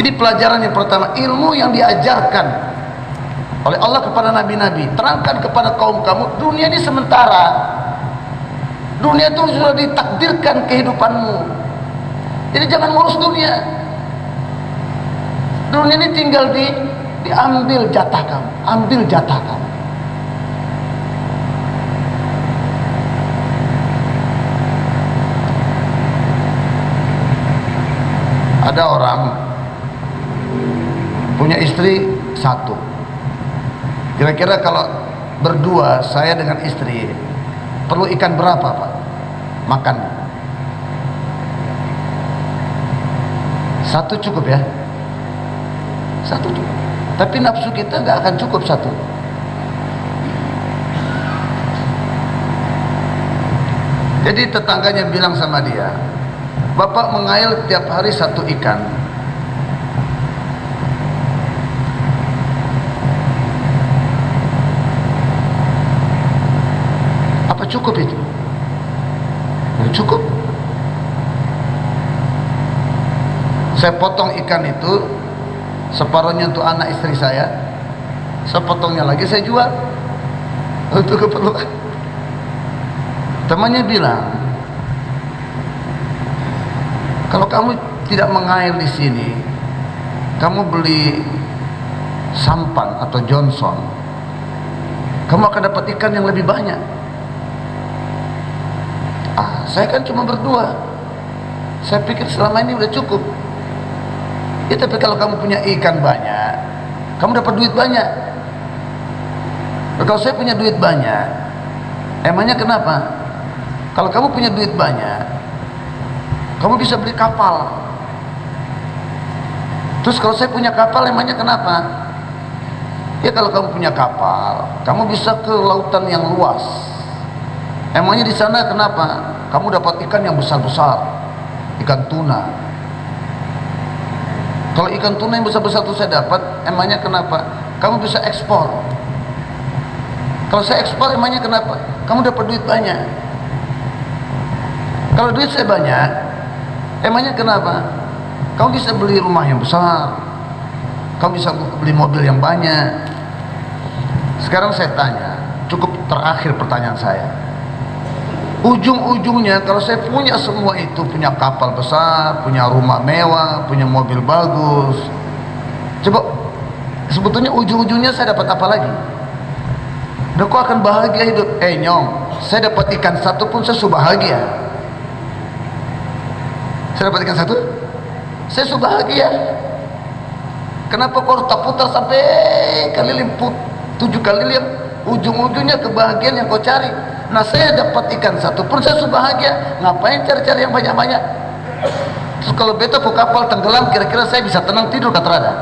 Ini pelajaran yang pertama, ilmu yang diajarkan oleh Allah kepada nabi-nabi. Terangkan kepada kaum kamu, dunia ini sementara. Dunia itu sudah ditakdirkan kehidupanmu. Jadi jangan ngurus dunia. Dunia ini tinggal diambil jatah kamu, ambil jatah kamu. Ada orang punya istri satu. Kira-kira kalau berdua, saya dengan istri, perlu ikan berapa Pak makan? Satu cukup ya? Satu cukup. Tapi nafsu kita nggak akan cukup satu. Jadi tetangganya bilang sama dia, Bapak mengail tiap hari satu ikan. Apa cukup itu? Ya, cukup. Saya potong ikan itu, separuhnya untuk anak istri saya, sepotongnya lagi saya jual untuk keperluan. Temannya bilang, kalau kamu tidak mengail di sini, kamu beli sampan atau Johnson, kamu akan dapat ikan yang lebih banyak. Saya kan cuma berdua, saya pikir selama ini udah cukup. Ya tapi kalau kamu punya ikan banyak, kamu dapat duit banyak. Kalau saya punya duit banyak, emangnya kenapa? Kalau kamu punya duit banyak, kamu bisa beli kapal. Terus kalau saya punya kapal, emangnya kenapa? Ya kalau kamu punya kapal, kamu bisa ke lautan yang luas. Emangnya di sana kenapa? Kamu dapat ikan yang besar-besar, ikan tuna. Kalau ikan tuna yang besar-besar itu saya dapat, emangnya kenapa? Kamu bisa ekspor. Kalau saya ekspor, emangnya kenapa? Kamu dapat duit banyak. Kalau duit saya banyak, emangnya kenapa? Kamu bisa beli rumah yang besar, kamu bisa beli mobil yang banyak. Sekarang saya tanya, cukup terakhir pertanyaan saya. Ujung-ujungnya kalau saya punya semua itu, punya kapal besar, punya rumah mewah, punya mobil bagus, coba sebetulnya ujung-ujungnya saya dapat apa lagi? Udah kok akan bahagia hidup? Nyong, saya dapat ikan satu pun saya sudah bahagia. Saya dapat ikan satu, saya sudah bahagia. Kenapa kau putar sampai kali limput 7 kali lipat? Ujung-ujungnya kebahagiaan yang kau cari. Nah saya dapat ikan satu pun saya sudah bahagia. Ngapain cari-cari yang banyak-banyak? Terus kalau beta ke kapal tenggelam, kira-kira saya bisa tenang tidur kata Rada?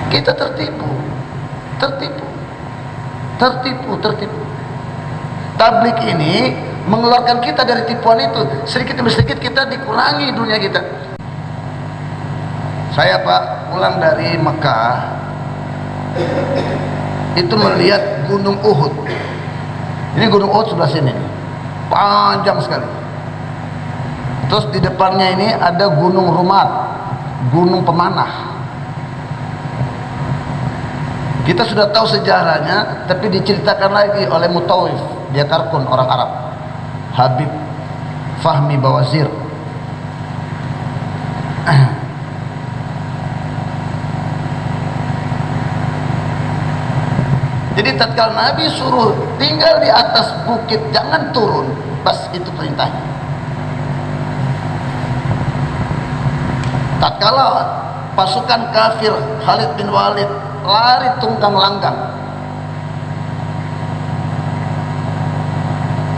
Kita tertipu. Tablik ini mengeluarkan kita dari tipuan itu. Sedikit demi sedikit kita dikurangi dunia kita. Saya Pak pulang dari Mekah, itu melihat gunung Uhud. Ini gunung Uhud sebelah sini, panjang sekali. Terus di depannya ini ada gunung Rumat, gunung pemanah. Kita sudah tahu sejarahnya, tapi diceritakan lagi oleh Mutawif, dia Karkun, orang Arab, Habib Fahmi Bawazir. Jadi tatkala Nabi suruh tinggal di atas bukit, jangan turun, pas itu perintahnya. Tatkala pasukan kafir Khalid bin Walid lari tunggang langgang,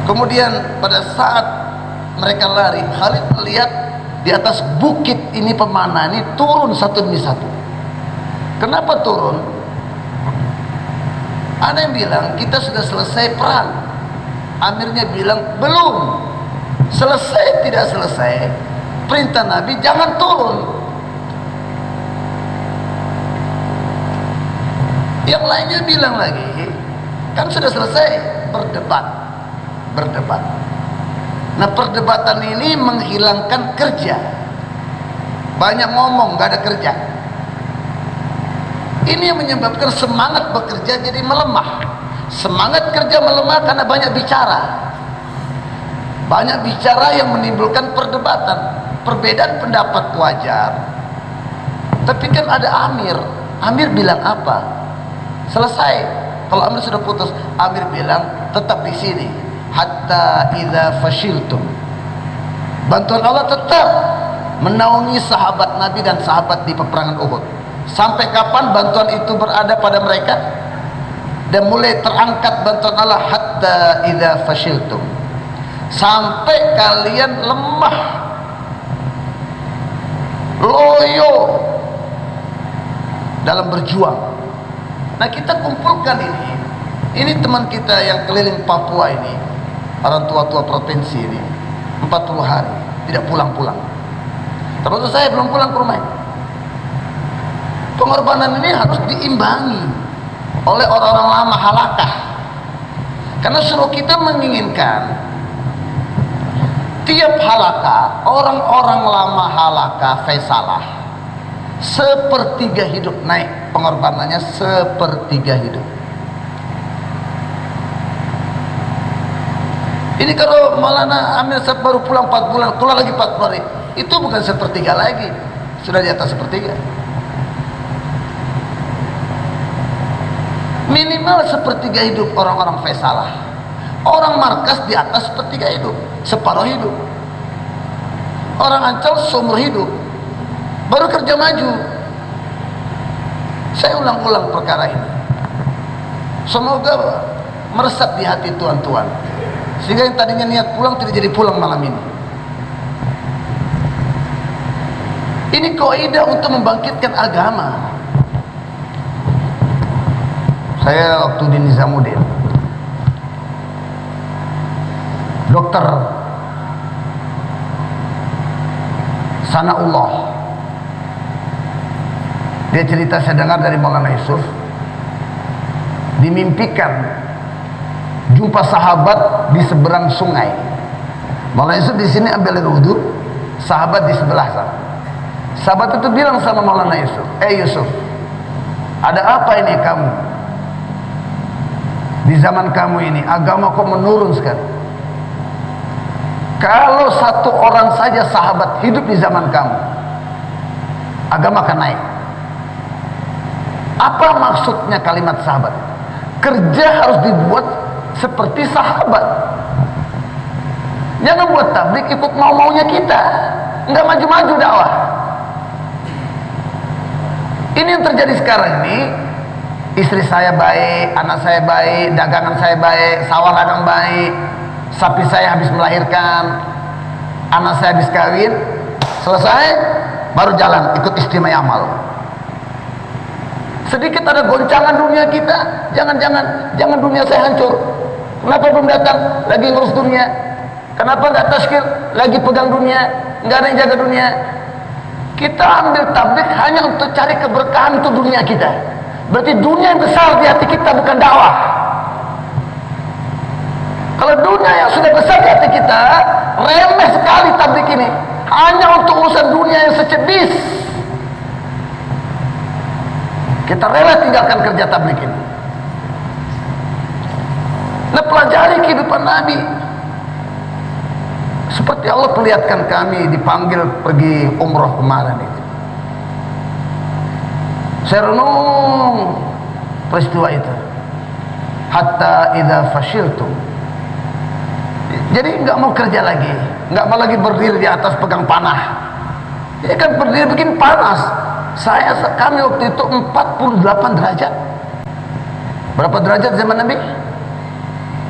kemudian pada saat mereka lari, Khalid melihat di atas bukit ini pemanah ini turun satu demi satu. Kenapa turun? Ada yang bilang kita sudah selesai perang. Amirnya bilang belum. Selesai tidak selesai, perintah Nabi jangan turun. Yang lainnya bilang lagi, kan sudah selesai, berdebat. Nah perdebatan ini menghilangkan kerja. banyak ngomong, gak ada kerja. Ini yang menyebabkan semangat bekerja jadi melemah. Semangat kerja melemah karena banyak bicara. Banyak bicara yang menimbulkan perdebatan. Perbedaan pendapat wajar, tapi kan ada Amir. Amir bilang apa? Selesai. Kalau Amir sudah putus, Amir bilang tetap di sini hatta idza fashiltum. Bantuan Allah tetap menaungi sahabat Nabi dan sahabat di peperangan Uhud. Sampai kapan bantuan itu berada pada mereka? Dan mulai terangkat bantuan Allah hatta idza fashiltum, sampai kalian lemah, loyo dalam berjuang. Nah, kita kumpulkan ini teman kita yang keliling Papua ini, orang tua-tua provinsi ini, 40 hari tidak pulang-pulang. Termasuk saya belum pulang ke rumah. Pengorbanan ini harus diimbangi oleh orang-orang lama halakah, karena suruh kita menginginkan tiap halakah, orang-orang lama halakah Faisalah sepertiga hidup naik pengorbanannya, sepertiga hidup. Ini kalau Maulana Amir baru pulang 4 bulan, keluar lagi 4 bulan, itu bukan sepertiga lagi, sudah di atas sepertiga. Minimal sepertiga hidup orang-orang Faisalah. Orang markas di atas sepertiga hidup, separuh hidup. Orang Ancol seumur hidup, baru kerja maju. Saya ulang-ulang perkara ini, semoga meresap di hati tuan-tuan, sehingga yang tadinya niat pulang tidak jadi pulang malam ini. Ini kaidah untuk membangkitkan agama. Saya waktu di Nizamuddin, Dokter Sanaullah, dia cerita, saya dengar dari Maulana Yusuf, dimimpikan jumpa sahabat di seberang sungai. Maulana Yusuf di sini ambil air wudu, sahabat di sebelah sana. Sahabat itu bilang sama Maulana Yusuf, Yusuf, ada apa ini kamu? Di zaman kamu ini agama kok menurun sekali. Kalau satu orang saja sahabat hidup di zaman kamu, agama akan naik. Apa maksudnya kalimat sahabat? Kerja harus dibuat seperti sahabat. Jangan buat tablik ikut mau-maunya kita, nggak maju-maju dakwah. Ini yang terjadi sekarang ini. Istri saya baik, anak saya baik, dagangan saya baik, sawah ladang baik, sapi saya habis melahirkan, anak saya habis kawin, selesai baru jalan ikut istimewa amal. Sedikit ada goncangan dunia kita, jangan dunia saya hancur. Kenapa belum datang? Lagi ngurus dunia. Kenapa nggak tazkir? Lagi pegang dunia, nggak ada yang jaga dunia. Kita ambil tablik hanya untuk cari keberkahan untuk dunia kita. Berarti dunia yang besar di hati kita bukan dakwah. Kalau dunia yang sudah besar di hati kita, remeh sekali tablik ini, hanya untuk urusan dunia yang secebis. Kita rela tinggalkan kerja tablik ini. Nah, pelajari kehidupan Nabi. Seperti Allah perlihatkan kami dipanggil pergi umroh kemarin itu. Saya renung peristiwa itu. Hatta idza fashiltum. Jadi nggak mau kerja lagi, nggak mau lagi berdiri di atas pegang panah. Ini kan berdiri bikin panas. Kami waktu itu 48 derajat. Berapa derajat zaman Nabi?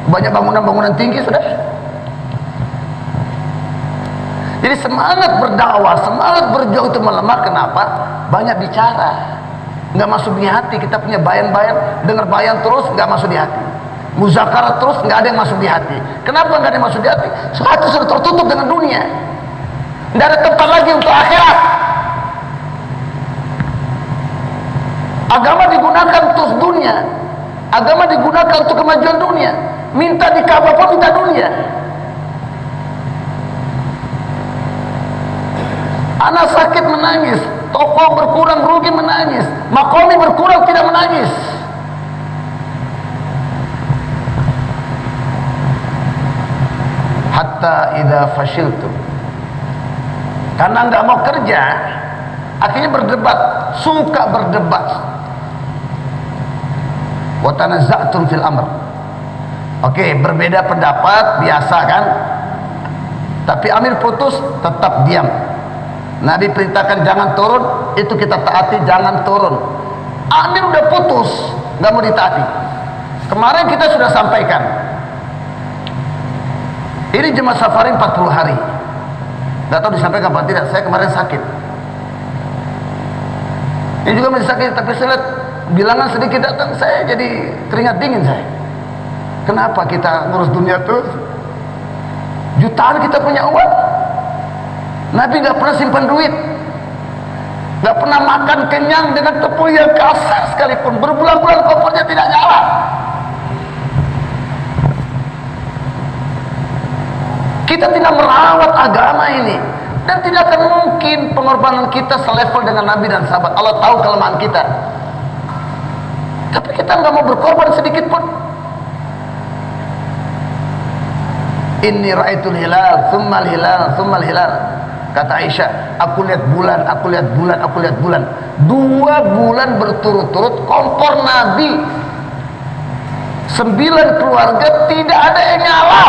Banyak bangunan-bangunan tinggi sudah. Jadi semangat berdakwah, semangat berjuang itu melemah. Kenapa? Banyak bicara, nggak masuk di hati. Kita punya bayan-bayan, dengar bayan terus nggak masuk di hati, muzakarat terus nggak ada yang masuk di hati. Kenapa nggak ada yang masuk di hati? Hati sudah tertutup dengan dunia, nggak ada tempat lagi untuk akhirat. Agama digunakan untuk dunia, agama digunakan untuk kemajuan dunia. Minta di Ka'bah pun minta dunia. Anak sakit menangis, toko berkurang rugi menangis, makomi berkurang tidak menangis. Hatta idza fashiltum, karena nggak mau kerja, akhirnya berdebat, suka berdebat. Wa tanazza'tum fil amr. Oke, berbeda pendapat biasa kan? Tapi amir putus, tetap diam. Nabi perintahkan jangan turun, itu kita taati, jangan turun. Amir udah putus, nggak mau ditaati. Kemarin kita sudah sampaikan, ini jemaah safari 40 hari. Nggak tahu disampaikan apa tidak, saya kemarin sakit. Ini juga masih sakit, tapi saya lihat bilangan sedikit datang, saya jadi keringat dingin saya. Kenapa kita ngurus dunia tuh? Jutaan kita punya uang. Nabi nggak pernah simpan duit, nggak pernah makan kenyang dengan tepung yang kasar sekalipun. Berbulan-bulan kopernya tidak nyala. Kita tidak merawat agama ini, dan tidak akan mungkin pengorbanan kita selevel dengan Nabi dan sahabat. Allah tahu kelemahan kita, tapi kita nggak mau berkorban sedikit pun. Inni ra'aitul hilal, tsummal hilal, tsummal hilal. Kata Aisyah, aku lihat bulan, aku lihat bulan, aku lihat bulan. 2 bulan berturut-turut kompor Nabi 9 keluarga tidak ada yang nyala.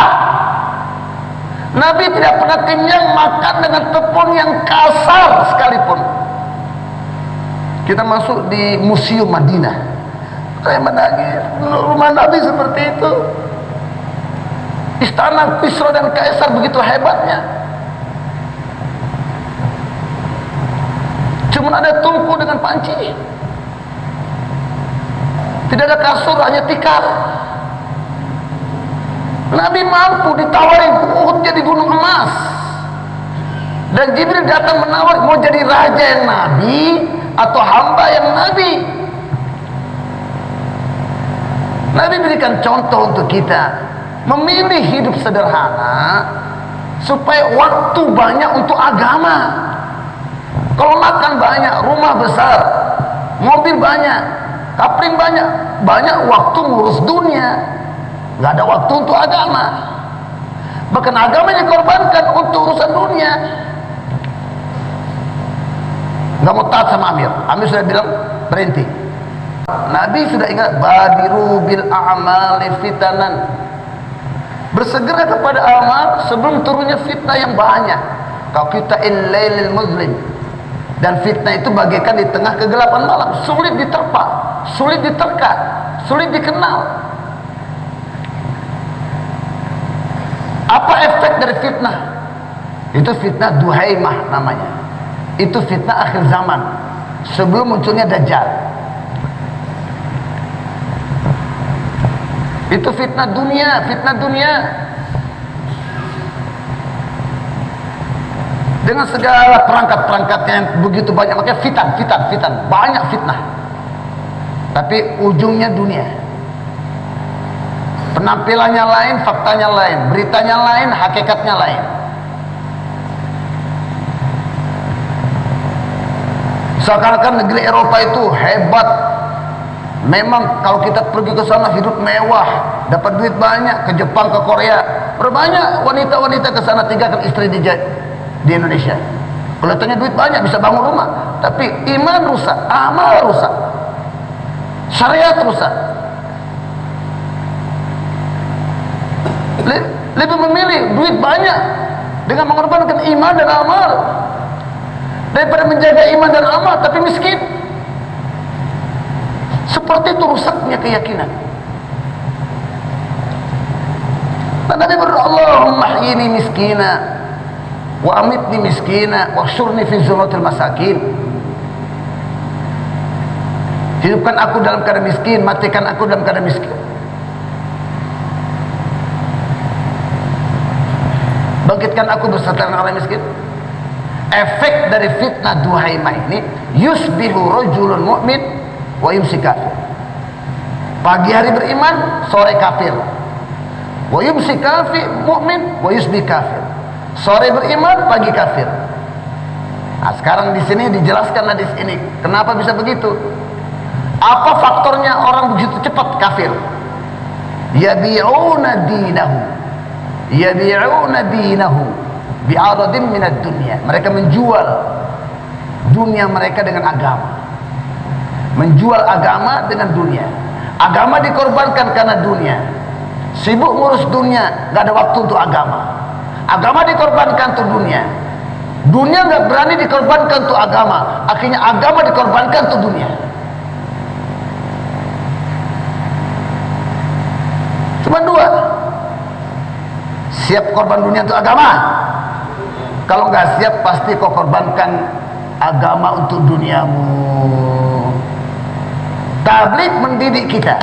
Nabi tidak pernah kenyang makan dengan tepung yang kasar sekalipun. Kita masuk di museum Madinah, saya menangis. Rumah Nabi seperti itu. Istana Kisra dan Kaisar begitu hebatnya. Cuma ada tungku dengan panci. Tidak ada kasur, hanya tikar. Nabi mampu ditawarin Uhud jadi gunung emas. Dan Jibril datang menawar, mau jadi raja yang Nabi atau hamba yang Nabi. Nabi berikan contoh untuk kita, memilih hidup sederhana supaya waktu banyak untuk agama. Kalau makan banyak, rumah besar, mobil banyak, kapling banyak, banyak waktu ngurus dunia, nggak ada waktu untuk agama. Bahkan agama dikorbankan untuk urusan dunia. Nggak mau taat sama Amir. Amir sudah bilang berhenti. Nabi sudah ingat, badiru bil a'mali fitanan, bersegera kepada amal sebelum turunnya fitnah yang banyak. Kau kita illailil muslim, dan fitnah itu bagaikan di tengah kegelapan malam, sulit diterpa, sulit diterka, sulit dikenal. Apa efek dari fitnah? Itu fitnah Duhaimah namanya. Itu fitnah akhir zaman, sebelum munculnya Dajjal. Itu fitnah dunia, fitnah dunia. Dengan segala perangkat-perangkatnya yang begitu banyak, makanya fitan, banyak fitnah. Tapi ujungnya dunia. Penampilannya lain, faktanya lain, beritanya lain, hakikatnya lain. Seakan-akan negeri Eropa itu hebat. Memang kalau kita pergi ke sana hidup mewah, dapat duit banyak. Ke Jepang, ke Korea, berbanyak wanita-wanita ke sana tinggalkan istri di Indonesia. Kelihatannya duit banyak, bisa bangun rumah, tapi iman rusak, amal rusak, syariat rusak. Lebih memilih duit banyak dengan mengorbankan iman dan amal daripada menjaga iman dan amal tapi miskin. Seperti itu rusaknya keyakinan. Dan Nabi berdoa, Allahumma hyini miskina wa amitni miskina wa syurni fi zumratil masakin. Hidupkan aku dalam keadaan miskin, matikan aku dalam keadaan miskin. Bangkitkan aku beserta dengan orang miskin. Efek dari fitnah Duhaimah ini, yusbihu rajulun mu'min wa yumsi kafir. Pagi hari beriman, sore kafir. Wa yumsi kafir mu'min wa yusbi kafir. Sore beriman, pagi kafir. Nah, sekarang di sini dijelaskan hadis ini. Kenapa bisa begitu? Apa faktornya orang begitu cepat kafir? Yabi'una dinahu. Yabi'una dinahu bi'aradin minad dunya. Mereka menjual dunia mereka dengan agama. Menjual agama dengan dunia. Agama dikorbankan karena dunia. Sibuk ngurus dunia, gak ada waktu untuk agama. Agama dikorbankan untuk dunia. Dunia nggak berani dikorbankan untuk agama. Akhirnya agama dikorbankan untuk dunia. Cuma dua. Siap korban dunia untuk agama. Kalau nggak siap pasti kau korbankan agama untuk duniamu. Tabligh mendidik kita.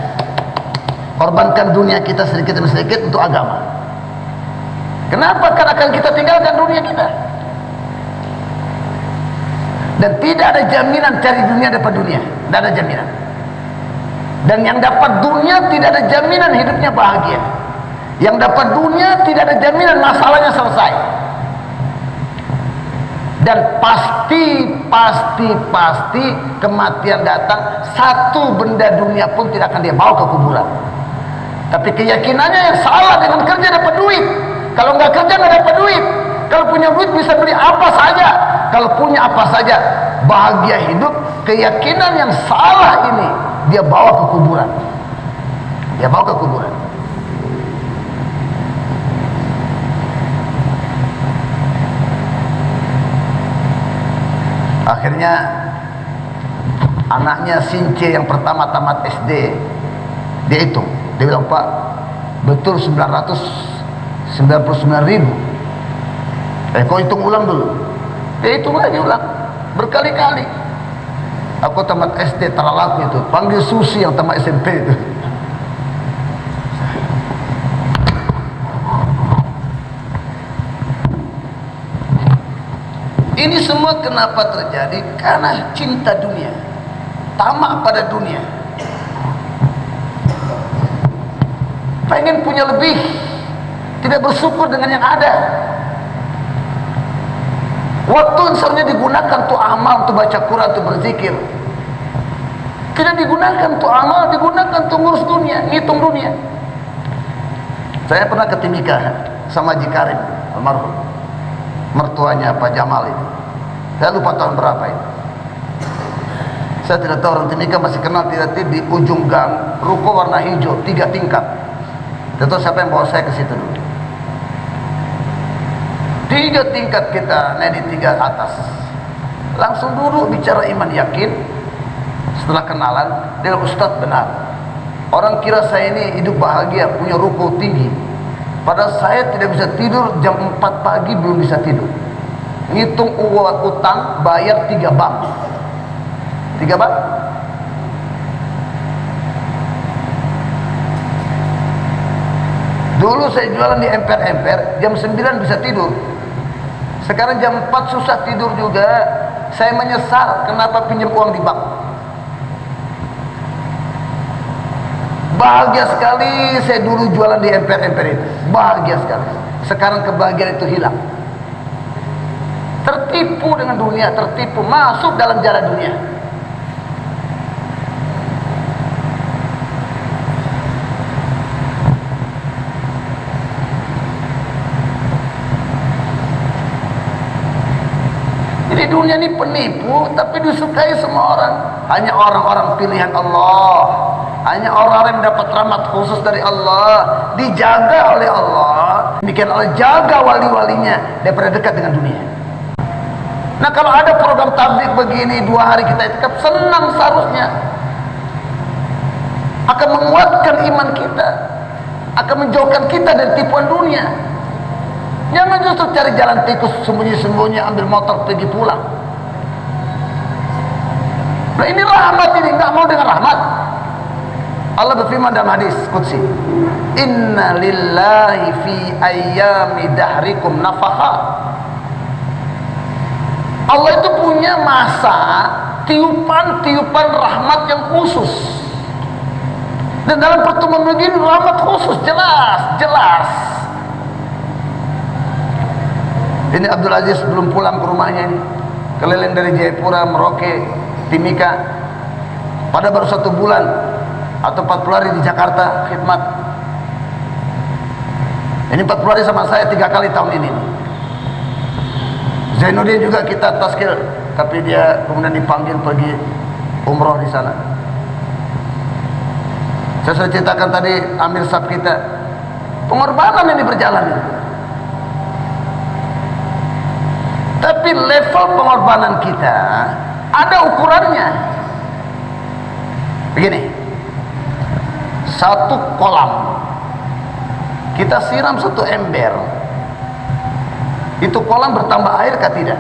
Korbankan dunia kita sedikit demi sedikit untuk agama. Kenapa? Karena akan kita tinggalkan dunia kita. Dan tidak ada jaminan cari dunia dapat dunia. Tidak ada jaminan. Dan yang dapat dunia tidak ada jaminan hidupnya bahagia. Yang dapat dunia tidak ada jaminan masalahnya selesai. Dan pasti kematian datang. Satu benda dunia pun tidak akan dia bawa ke kuburan. Tapi keyakinannya yang salah dengan kerja dapat duit. Kalau nggak kerja nggak dapat duit. Kalau punya duit bisa beli apa saja. Kalau punya apa saja, bahagia hidup. Keyakinan yang salah ini dia bawa ke kuburan. Dia bawa ke kuburan. Akhirnya anaknya Since yang pertama tamat SD, dia hitung. Dia bilang, Pak, betul 999.000. Kau hitung ulang dulu. Dia hitung lagi ulang berkali-kali. Aku tamat SD terlalu itu, panggil Susi yang tamat SMP itu. Ini semua kenapa terjadi? Karena cinta dunia, tamak pada dunia, pengen punya lebih, tidak bersyukur dengan yang ada. Waktu seharusnya digunakan untuk amal, untuk baca Quran, untuk berzikir, tidak digunakan untuk amal, digunakan untuk ngurus dunia, ngitung dunia. Saya pernah ke Timika sama Haji Karim almarhum, mertuanya Pak Jamal itu. Saya lupa tahun berapa itu. Saya tidak tahu, orang Timika masih kenal tidak di ujung gang, ruko warna hijau, 3 tingkat. Tidak tahu siapa yang bawa saya ke situ dulu. 3 tingkat kita naik di 3 atas. Langsung duduk bicara iman yakin. Setelah kenalan, dia Ustadz benar. Orang kira saya ini hidup bahagia, punya ruko tinggi. Padahal saya tidak bisa tidur, jam 4 pagi belum bisa tidur. Ngitung uang utang, bayar 3 bank. 3 bank? Dulu saya jualan di emper-emper, jam 9 bisa tidur. Sekarang jam 4 susah tidur juga. Saya menyesal kenapa pinjam uang di bank. Bahagia sekali saya dulu jualan di emper-emper itu. Bahagia sekali. Sekarang kebahagiaan itu hilang. Tertipu dengan dunia, tertipu, masuk dalam jalan dunia. Jadi dunia ini penipu, tapi disukai semua orang. Hanya orang-orang pilihan Allah, hanya orang-orang yang mendapat rahmat khusus dari Allah, dijaga oleh Allah. Demikian Allah jaga wali-walinya daripada dekat dengan dunia. Nah, kalau ada program tabligh begini 2 hari kita itikaf, senang seharusnya. Akan menguatkan iman kita, akan menjauhkan kita dari tipuan dunia. Jangan justru cari jalan tikus sembunyi-sembunyi, ambil motor pergi pulang. Nah, ini rahmat ini, nggak mau dengan rahmat. Allah berfirman dalam hadis qudsi, Inna lillahi fi ayyami dahrikum nafakhat. Allah itu punya masa tiupan-tiupan rahmat yang khusus. Dan dalam pertemuan begini rahmat khusus, jelas. Ini Abdul Aziz belum pulang ke rumahnya ini. keliling dari Jayapura, Merauke, Timika, pada baru 1 bulan atau 40 hari di Jakarta khidmat. Ini 40 hari sama saya 3 kali tahun ini. Zainuddin juga kita taskil, tapi dia kemudian dipanggil pergi umroh di sana. Saya sudah ceritakan tadi Amir Sab kita, pengorbanan ini berjalan. Tapi level pengorbanan kita ada ukurannya. Begini, 1 kolam kita siram 1 ember, itu kolam bertambah air kah tidak?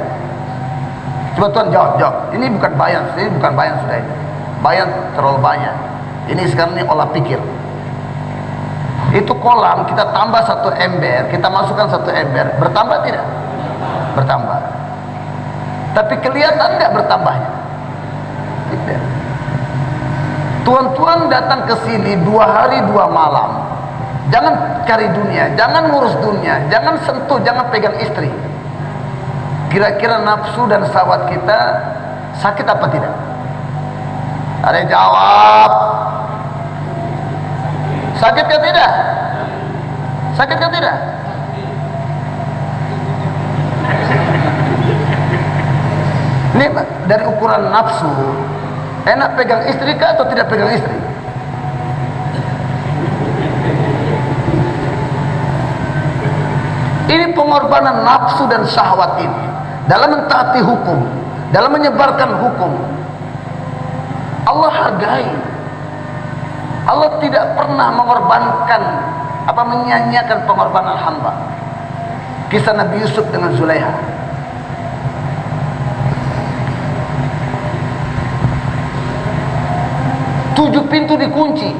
Coba Tuhan jawab. Ini bukan bayan sudah ini. Bayan terlalu banyak. Ini sekarang ini olah pikir. Itu kolam kita tambah 1 ember, kita masukkan 1 ember, bertambah tidak? Bertambah. Tapi kelihatan nggak bertambahnya? Tidak. Tuan-tuan datang ke sini 2 hari 2 malam. Jangan cari dunia, jangan ngurus dunia, jangan sentuh, jangan pegang istri. Kira-kira nafsu dan syahwat kita sakit apa tidak? Ada yang jawab. Sakit ke tidak? Sakit ke tidak? Ini dari ukuran nafsu, enak pegang istri kah atau tidak pegang istri? Ini pengorbanan nafsu dan syahwat ini dalam mentaati hukum, dalam menyebarkan hukum. Allah hargai. Allah tidak pernah mengorbankan menyia-nyiakan pengorbanan hamba. Kisah Nabi Yusuf dengan Zulaiha. Tujuh pintu dikunci,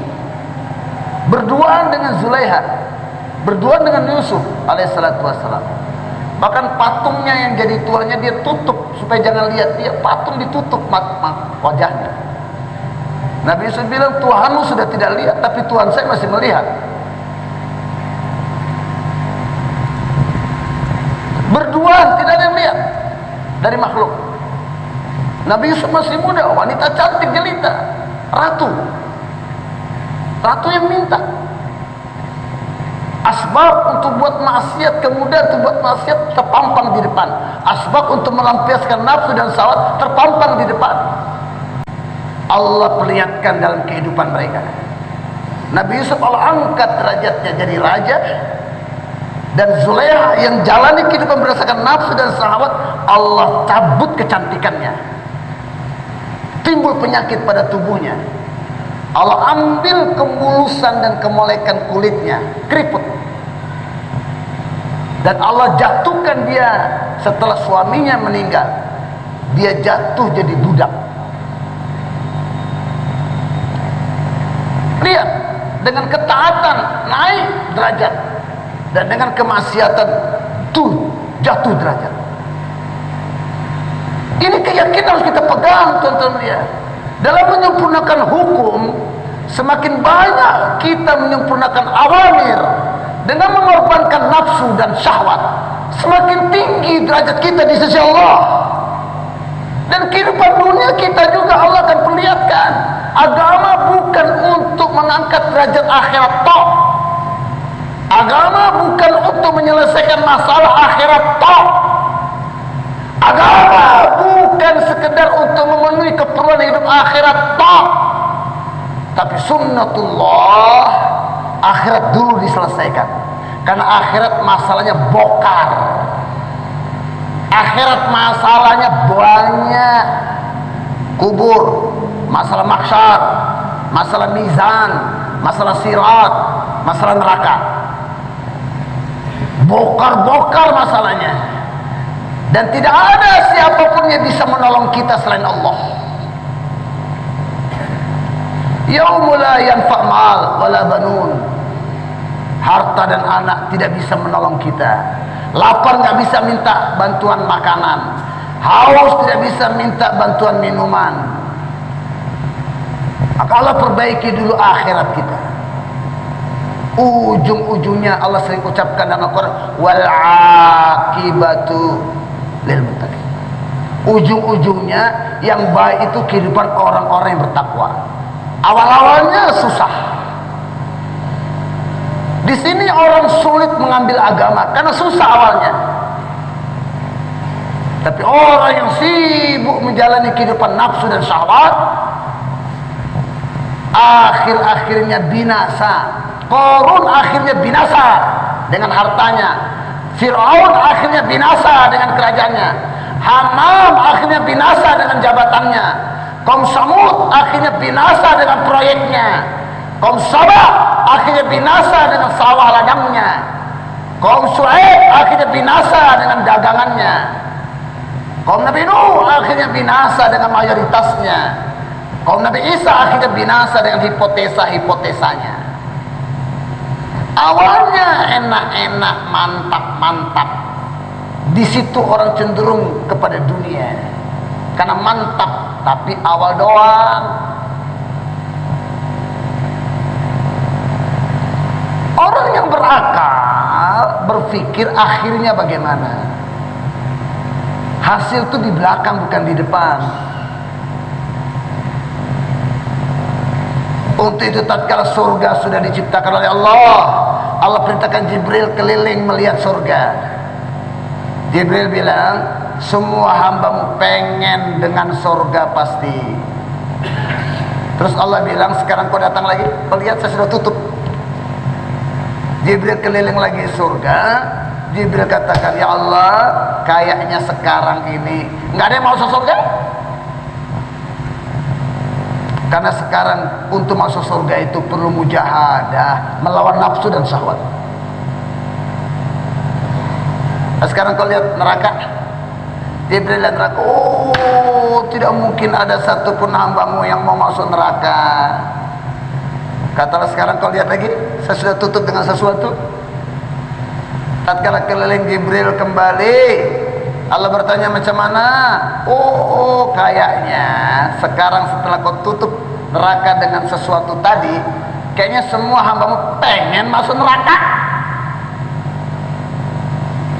berduaan dengan Zulaiha, berduaan dengan Yusuf alaihissalatu wassalam. Bahkan patungnya yang jadi tuannya dia tutup supaya jangan lihat dia, patung ditutup wajahnya. Nabi Yusuf bilang, Tuhanmu sudah tidak lihat, tapi Tuhan saya masih melihat. Berduaan, tidak ada yang lihat dari makhluk. Nabi Yusuf masih muda, wanita cantik jelita, ratu yang minta. Asbab untuk buat maksiat, kemudian untuk buat maksiat terpampang di depan. Asbab untuk melampiaskan nafsu dan syahwat terpampang di depan. Allah perlihatkan dalam kehidupan mereka. Nabi Yusuf Allah angkat derajatnya jadi raja, dan Zulaiha yang jalani kehidupan berdasarkan nafsu dan syahwat, Allah cabut kecantikannya. Timbul penyakit pada tubuhnya. Allah ambil kemulusan dan kemolekan kulitnya, keriput. Dan Allah jatuhkan dia setelah suaminya meninggal. Dia jatuh jadi budak. Lihat, dengan ketaatan naik derajat, dan dengan kemaksiatan jatuh derajat. Ini keyakinan harus kita pegang, tuan-tuan dia. Dalam menyempurnakan hukum, semakin banyak kita menyempurnakan awamir dengan mengorbankan nafsu dan syahwat, semakin tinggi derajat kita di sisi Allah. Dan kehidupan dunia kita juga Allah akan perlihatkan. Agama bukan untuk mengangkat derajat akhirat tok. Agama bukan untuk menyelesaikan masalah akhirat tok. Agama bukan sekedar untuk memenuhi keperluan hidup akhirat tok. Tapi sunnatullah, akhirat dulu diselesaikan. Karena akhirat masalahnya bokar. Akhirat masalahnya banyak. Kubur, masalah mahsyar, masalah mizan, masalah sirat, masalah neraka. Bokar-bokar masalahnya. Dan tidak ada siapapun yang bisa menolong kita selain Allah. Yaumul la yanfa' mal wala banun. Harta dan anak tidak bisa menolong kita. Lapar nggak bisa minta bantuan makanan. Haus tidak bisa minta bantuan minuman. Maka Allah perbaiki dulu akhirat kita. Ujung-ujungnya Allah sering ucapkan dalam Al-Quran, wal aqibatu lil muttaqin. ujung-ujungnya yang baik itu kehidupan orang-orang yang bertakwa. Awal-awalnya susah. Di sini orang sulit mengambil agama karena susah awalnya. Tapi orang yang sibuk menjalani kehidupan nafsu dan syahwat, akhir-akhirnya binasa. Qarun akhirnya binasa dengan hartanya. Fir'aun akhirnya binasa dengan kerajaannya. Haman akhirnya binasa dengan jabatannya. Kaum Samud akhirnya binasa dengan proyeknya. Kaum Sabah akhirnya binasa dengan sawah ladangnya. Kaum Shu'aib akhirnya binasa dengan dagangannya. Kaum Nabi Nuh akhirnya binasa dengan mayoritasnya. Kaum Nabi Isa akhirnya binasa dengan hipotesa-hipotesanya. Awalnya enak-enak, mantap-mantap. Di situ orang cenderung kepada dunia karena mantap, tapi awal doang. Orang yang berakal berpikir akhirnya bagaimana. Hasil itu di belakang, bukan di depan. Untuk itu tatkala surga sudah diciptakan oleh Allah, Allah perintahkan Jibril keliling melihat surga. Jibril bilang, semua hambamu pengen dengan surga pasti. Terus Allah bilang, sekarang kau datang lagi, kau lihat saya sudah tutup. Jibril keliling lagi surga. Jibril katakan, ya Allah, kayaknya sekarang ini nggak ada yang mau masuk surga. Karena sekarang untuk masuk surga itu perlu mujahadah, melawan nafsu dan syahwat. Nah, sekarang kau lihat neraka. Jibril lihat neraka. Oh, tidak mungkin ada satupun hambamu yang mau masuk neraka. Katalah sekarang kau lihat lagi, saya sudah tutup dengan sesuatu. Tatkala keliling Jibril kembali, Allah bertanya macam mana? Oh, kayaknya sekarang setelah kau tutup neraka dengan sesuatu tadi, kayaknya semua hambamu pengen masuk neraka.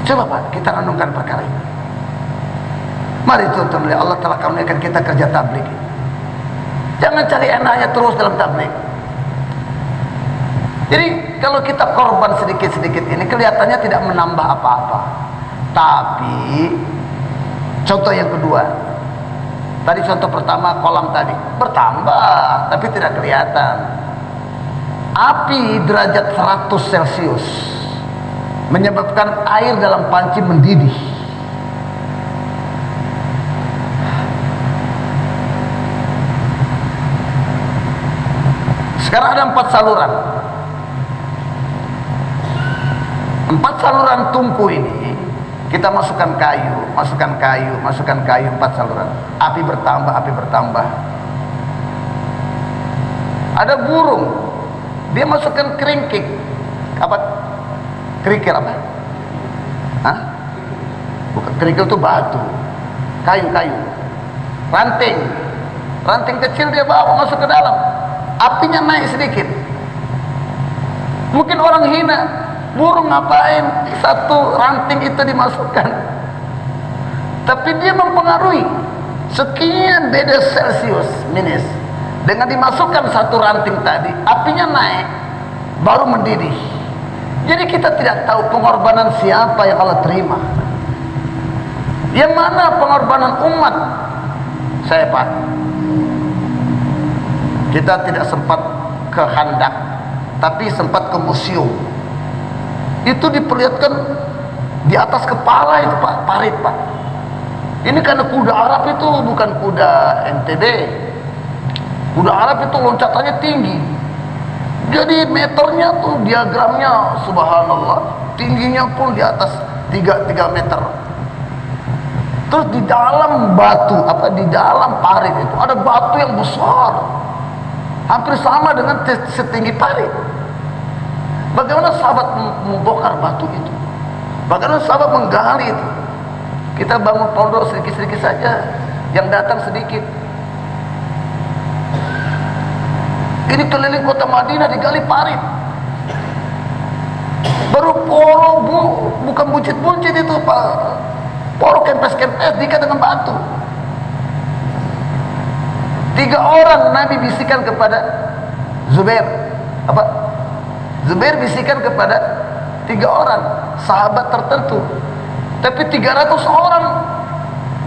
Coba Pak, kita renungkan perkara ini. Mari tuntun oleh Allah telah karuniakan kita kerja tabligh. Jangan cari enaknya terus dalam tabligh. Jadi kalau kita korban sedikit-sedikit ini kelihatannya tidak menambah apa-apa. Tapi contoh yang kedua, tadi contoh pertama kolam tadi bertambah tapi tidak kelihatan. Api derajat 100 Celcius menyebabkan air dalam panci mendidih. Sekarang ada 4 saluran. 4 saluran tungku ini kita masukkan kayu, masukkan kayu, masukkan kayu, 4 saluran. Api bertambah, api bertambah. Ada burung, dia masukkan keringkik. Apa? Kerikil apa? Hah? Bukan, kerikil itu batu. Kayu-kayu. Ranting. Ranting kecil dia bawa masuk ke dalam. Apinya naik sedikit. Mungkin orang hina, burung ngapain satu ranting itu dimasukkan? Tapi dia mempengaruhi sekian beda Celcius minus. Dengan dimasukkan satu ranting tadi, apinya naik, baru mendidih. Jadi kita tidak tahu pengorbanan siapa yang Allah terima. Yang mana pengorbanan umat? Saya Pak, kita tidak sempat ke Handak, tapi sempat ke museum. Itu diperlihatkan di atas kepala itu Pak, parit Pak. Ini karena kuda Arab itu bukan kuda NTB. Kuda Arab itu loncatannya tinggi. Jadi meternya tuh diagramnya subhanallah, tingginya pun di atas 3 meter. Terus di dalam batu, di dalam parit itu ada batu yang besar, hampir sama dengan setinggi parit. Bagaimana sahabat membongkar batu itu? Bagaimana sahabat menggali itu? Kita bangun pondok sedikit-sedikit saja, yang datang sedikit. Ini keliling kota Madinah digali parit. Baru poro bukan buncit-buncit itu Pak. Poro kempes-kempes diikat dengan batu. 3 orang Nabi bisikan kepada Zubair. Apa? Zubair bisikan kepada 3 orang sahabat tertentu. Tapi 300 orang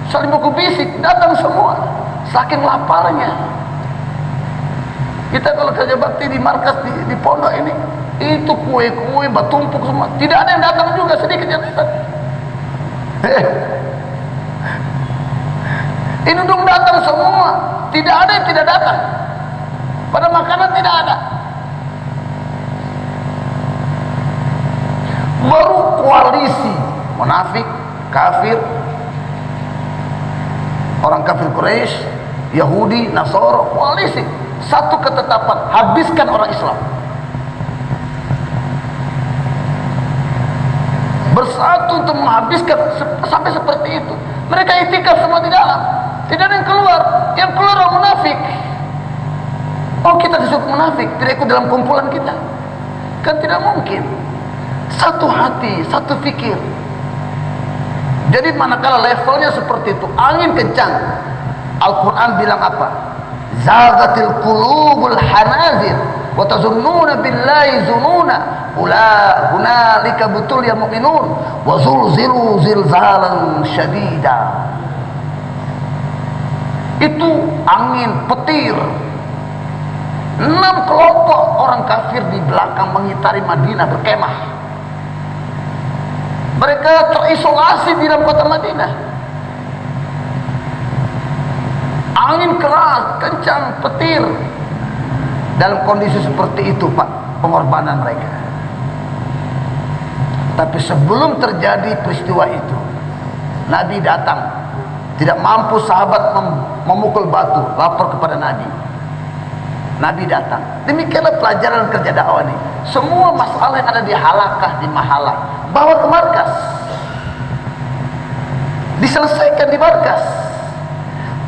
saling buku bisik, datang semua. Saking laparnya. Kita kalau kerja bakti di markas di pondok ini, itu kue-kue bertumpuk semua. Tidak ada yang datang juga, sedikit yang datang. Ini dong datang semua. Tidak ada yang tidak datang. Pada makanan tidak ada. Baru koalisi munafik, kafir, orang kafir Quraisy, Yahudi, Nasoro, koalisi. Satu ketetapan, habiskan orang Islam. Bersatu untuk menghabiskan, sampai seperti itu. Mereka itikaf semua di dalam. Tidak ada yang keluar. Yang keluar orang munafik. Oh, kita disebut munafik, tidak ikut dalam kumpulan kita. Kan tidak mungkin. Satu hati, satu fikir. Jadi manakala levelnya seperti itu, angin kencang, Al-Quran bilang apa? Zagatil qulubul hanazir wa tazunnuna billahi zununa hunalika butul ya mu'minun wa zulzilu zilzalan syadida. Itu angin petir. 6 kelompok orang kafir di belakang mengitari Madinah berkemah. Mereka terisolasi di dalam kota Madinah. Angin keras, kencang, petir. Dalam kondisi seperti itu, Pak, pengorbanan mereka. Tapi sebelum terjadi peristiwa itu, Nabi datang. Tidak mampu sahabat memukul batu, lapor kepada Nabi. Nabi datang. Demikianlah pelajaran kerja dakwah ini. Semua masalah yang ada di halakah, di mahalah, bawa ke markas. Diselesaikan di markas.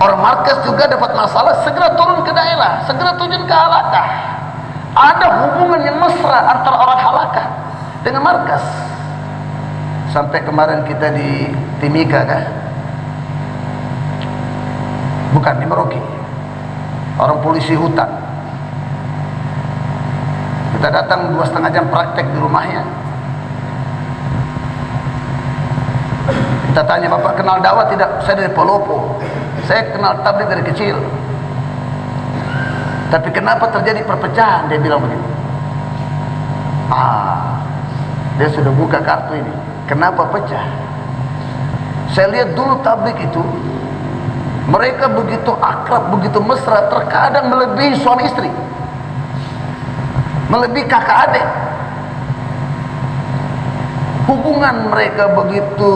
Orang markas juga dapat masalah, segera turun ke daerah, segera tujuan ke halakah. Ada hubungan yang mesra antara orang halakah dengan markas. Sampai kemarin kita di Timika kah? Bukan, di Merauke. Orang polisi hutan. Kita datang 2,5 jam praktek di rumahnya. Kita tanya, Bapak kenal dakwah tidak? Saya dari Palopo. Saya kenal tabligh dari kecil. Tapi kenapa terjadi perpecahan? Dia bilang begitu. Dia sudah buka kartu ini. Kenapa pecah? Saya lihat dulu tabligh itu, mereka begitu akrab, begitu mesra, terkadang melebihi suami istri, melebihi kakak adik. Hubungan mereka begitu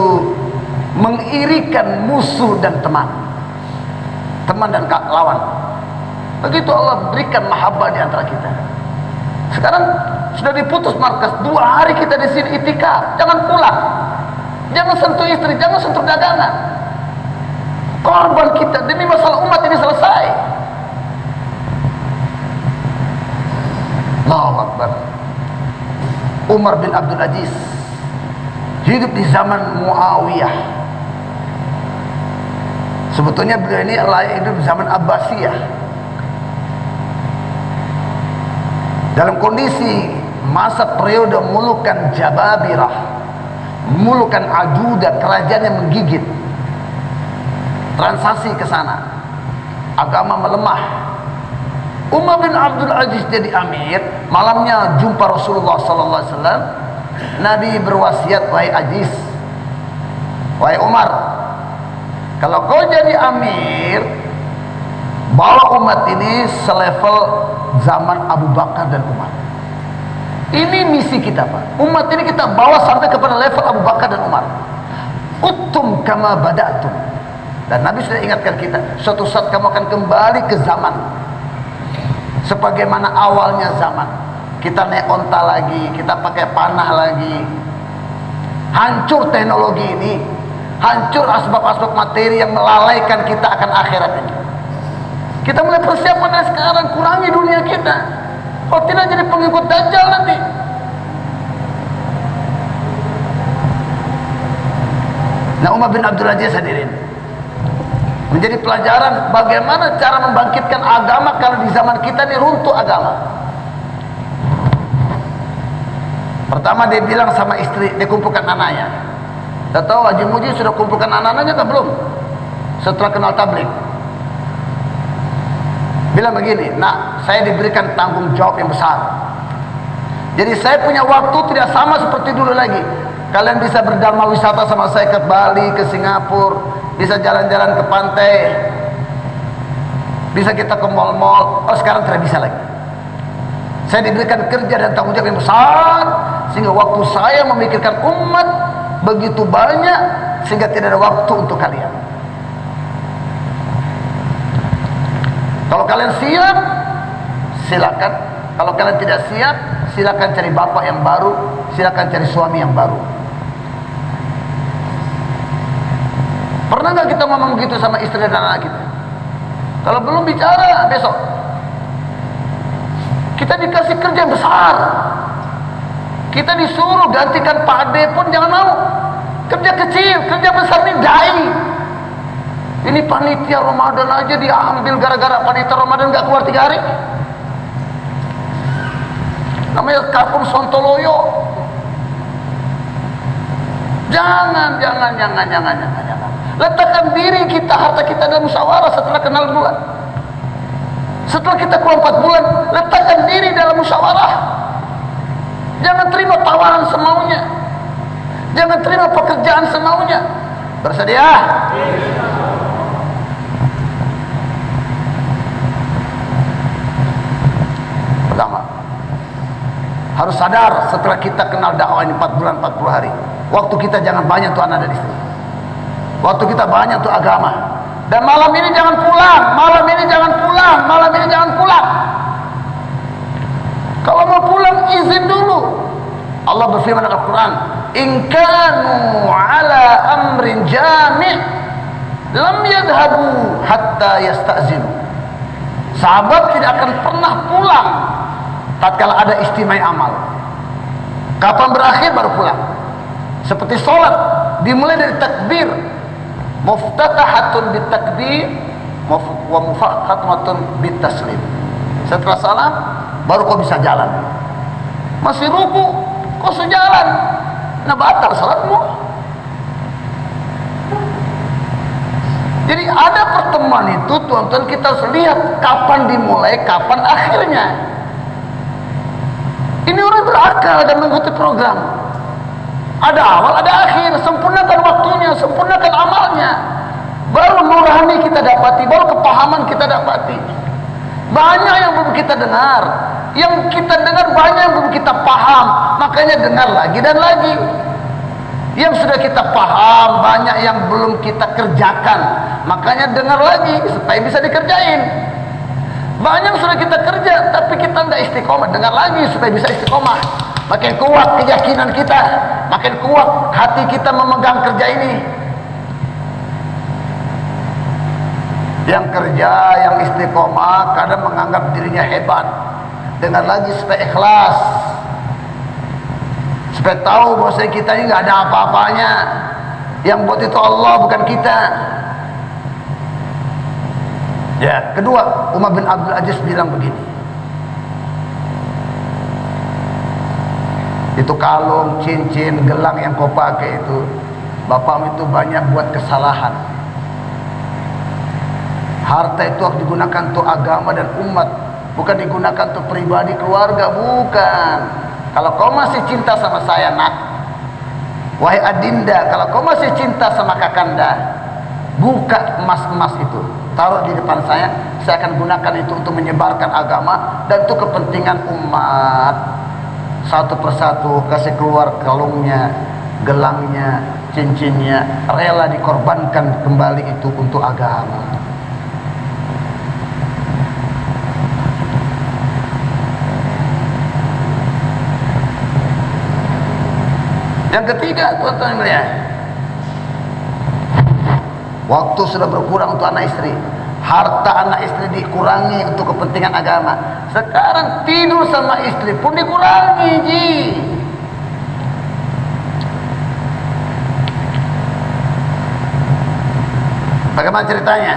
mengirikan musuh dan teman, teman dan lawan. Begitu Allah berikan mahabbah di antara kita. Sekarang sudah diputus markas, 2 hari kita di sini itikaf. Jangan pulang, jangan sentuh istri, jangan sentuh dagangan. Korban kita demi masalah umat ini selesai. Allahu Akbar. Umar bin Abdul Aziz hidup di zaman Muawiyah. Sebetulnya beliau ini hidup di zaman Abbasiyah. Dalam kondisi masa periode mulukan Jababirah, mulukan Ajuda, kerajaan yang menggigit. Transaksi ke sana, agama melemah. Umar bin Abdul Aziz jadi amir. Malamnya jumpa Rasulullah sallallahu alaihi wasallam. Nabi berwasiat, wahai Aziz, wahai Umar, kalau kau jadi amir, bawa umat ini selevel zaman Abu Bakar dan Umar. Ini misi kita, Pak. Umat ini kita bawa sampai kepada level Abu Bakar dan Umar. Uttum kama bada'tum. Dan Nabi sudah ingatkan kita, suatu saat kamu akan kembali ke zaman sebagaimana awalnya zaman. Kita naik onta lagi, kita pakai panah lagi. Hancur teknologi ini, hancur asbab-asbab materi yang melalaikan kita akan akhirat ini. Kita mulai persiapan dari sekarang, kurangi dunia kita. Oh, tidak jadi pengikut Dajjal nanti. Nah, Umar bin Abdul Aziz hadirin, menjadi pelajaran bagaimana cara membangkitkan agama kalau di zaman kita ini runtuh agama. Pertama dia bilang sama istri, dia kumpulkan anaknya. Kita tahu Haji Muji sudah kumpulkan anak-anaknya kan belum? Setelah kenal tabligh. Bilang begini, "Nak, saya diberikan tanggung jawab yang besar. Jadi saya punya waktu tidak sama seperti dulu lagi. Kalian bisa berdharma wisata sama saya ke Bali, ke Singapura, bisa jalan-jalan ke pantai, bisa kita ke mal-mal. Oh, sekarang tidak bisa lagi. Saya diberikan kerja dan tanggung jawab yang besar, sehingga waktu saya memikirkan umat begitu banyak, sehingga tidak ada waktu untuk kalian. Kalau kalian siap, silakan. Kalau kalian tidak siap, silakan cari bapak yang baru, silakan cari suami yang baru." Pernah nggak kita ngomong begitu sama istri dan anak kita? Kalau belum, bicara besok. Kita dikasih kerja yang besar, kita disuruh gantikan Pak Ade pun jangan mau. Kerja kecil, kerja besar ini dai. Ini panitia Ramadan aja diambil gara-gara panitia Ramadan nggak keluar 3 hari. Namanya Kapung Sontoloyo. Jangan. Letakkan diri kita, harta kita dalam musyawarah setelah kenal bulan. Setelah kita keluar 4 bulan, letakkan diri dalam musyawarah. Jangan terima tawaran semaunya. Jangan terima pekerjaan semaunya. Bersedia? Pertama, harus sadar setelah kita kenal dakwah ini 4 bulan, 40 hari. Waktu kita jangan banyak untuk anak dan istri. Waktu kita banyak untuk agama. Dan malam ini jangan pulang. Malam ini jangan pulang. Malam ini jangan pulang. Kalau mau pulang, izin dulu. Allah berfirman dalam Al-Quran, "In kanu ala amrin jami' lam yadhabu hatta yasta'zinu." Sahabat tidak akan pernah pulang tatkala ada istimai amal. Kapan berakhir baru pulang. Seperti sholat, dimulai dari takbir, muftatahatun bitakbir wa mufaqqatun bitaslim. Setelah salam baru kau bisa jalan. Masih ruku kau sejalan, nah batal salatmu. Jadi ada pertemuan itu tuan-tuan, kita harus lihat kapan dimulai, kapan akhirnya. Ini orang berakal dan mengikuti program. Ada awal, ada akhir. Sempurnakan waktunya, sempurnakan amalnya. Baru nurani kita dapati, baru kepahaman kita dapati. Banyak yang belum kita dengar. Yang kita dengar banyak yang belum kita paham. Makanya dengar lagi dan lagi. Yang sudah kita paham banyak yang belum kita kerjakan. Makanya dengar lagi supaya bisa dikerjain. Banyak sudah kita kerja tapi kita tidak istiqomah. Dengar lagi supaya bisa istiqomah. Makin kuat keyakinan kita, makin kuat hati kita memegang kerja ini. Yang kerja, yang istiqomah kadang menganggap dirinya hebat. Dengar lagi supaya ikhlas, supaya tahu bahwa kita ini nggak ada apa-apanya. Yang buat itu Allah, bukan kita. Ya, kedua, Umar bin Abdul Aziz bilang begini, itu kalung, cincin, gelang yang kau pakai itu, bapakmu itu banyak buat kesalahan. Harta itu harus digunakan untuk agama dan umat, bukan digunakan untuk pribadi keluarga, bukan. Kalau kau masih cinta sama saya, nak, wahai Adinda, kalau kau masih cinta sama Kakanda, buka emas-emas itu, taruh di depan saya akan gunakan itu untuk menyebarkan agama dan untuk kepentingan umat. Satu persatu kasih keluar kalungnya, gelangnya, cincinnya, rela dikorbankan kembali itu untuk agama. Yang ketiga, tuan-tuan melihat, waktu sudah berkurang untuk anak istri. Harta anak istri dikurangi untuk kepentingan agama. Sekarang tidur sama istri pun dikurangi, ji. Bagaimana ceritanya?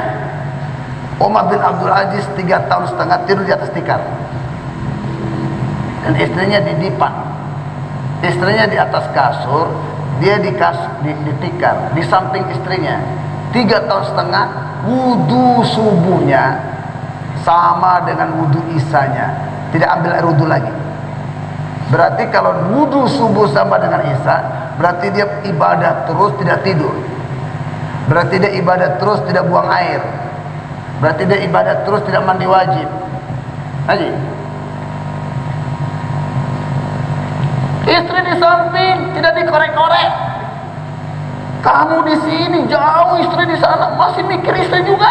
Umar bin Abdul Aziz 3 tahun setengah tidur di atas tikar, dan istrinya di dipan, istrinya di atas kasur, dia di tikar, di samping istrinya. 3 tahun setengah, wudu subuhnya sama dengan wudu isanya, tidak ambil air wudu lagi. Berarti kalau wudu subuh sama dengan isya, berarti dia ibadah terus, tidak tidur. Berarti dia ibadah terus, tidak buang air. Berarti dia ibadah terus, tidak mandi wajib. Haji. Istri di samping, tidak dikorek-korek. Kamu di sini jauh, istri di sana, masih mikir istri juga.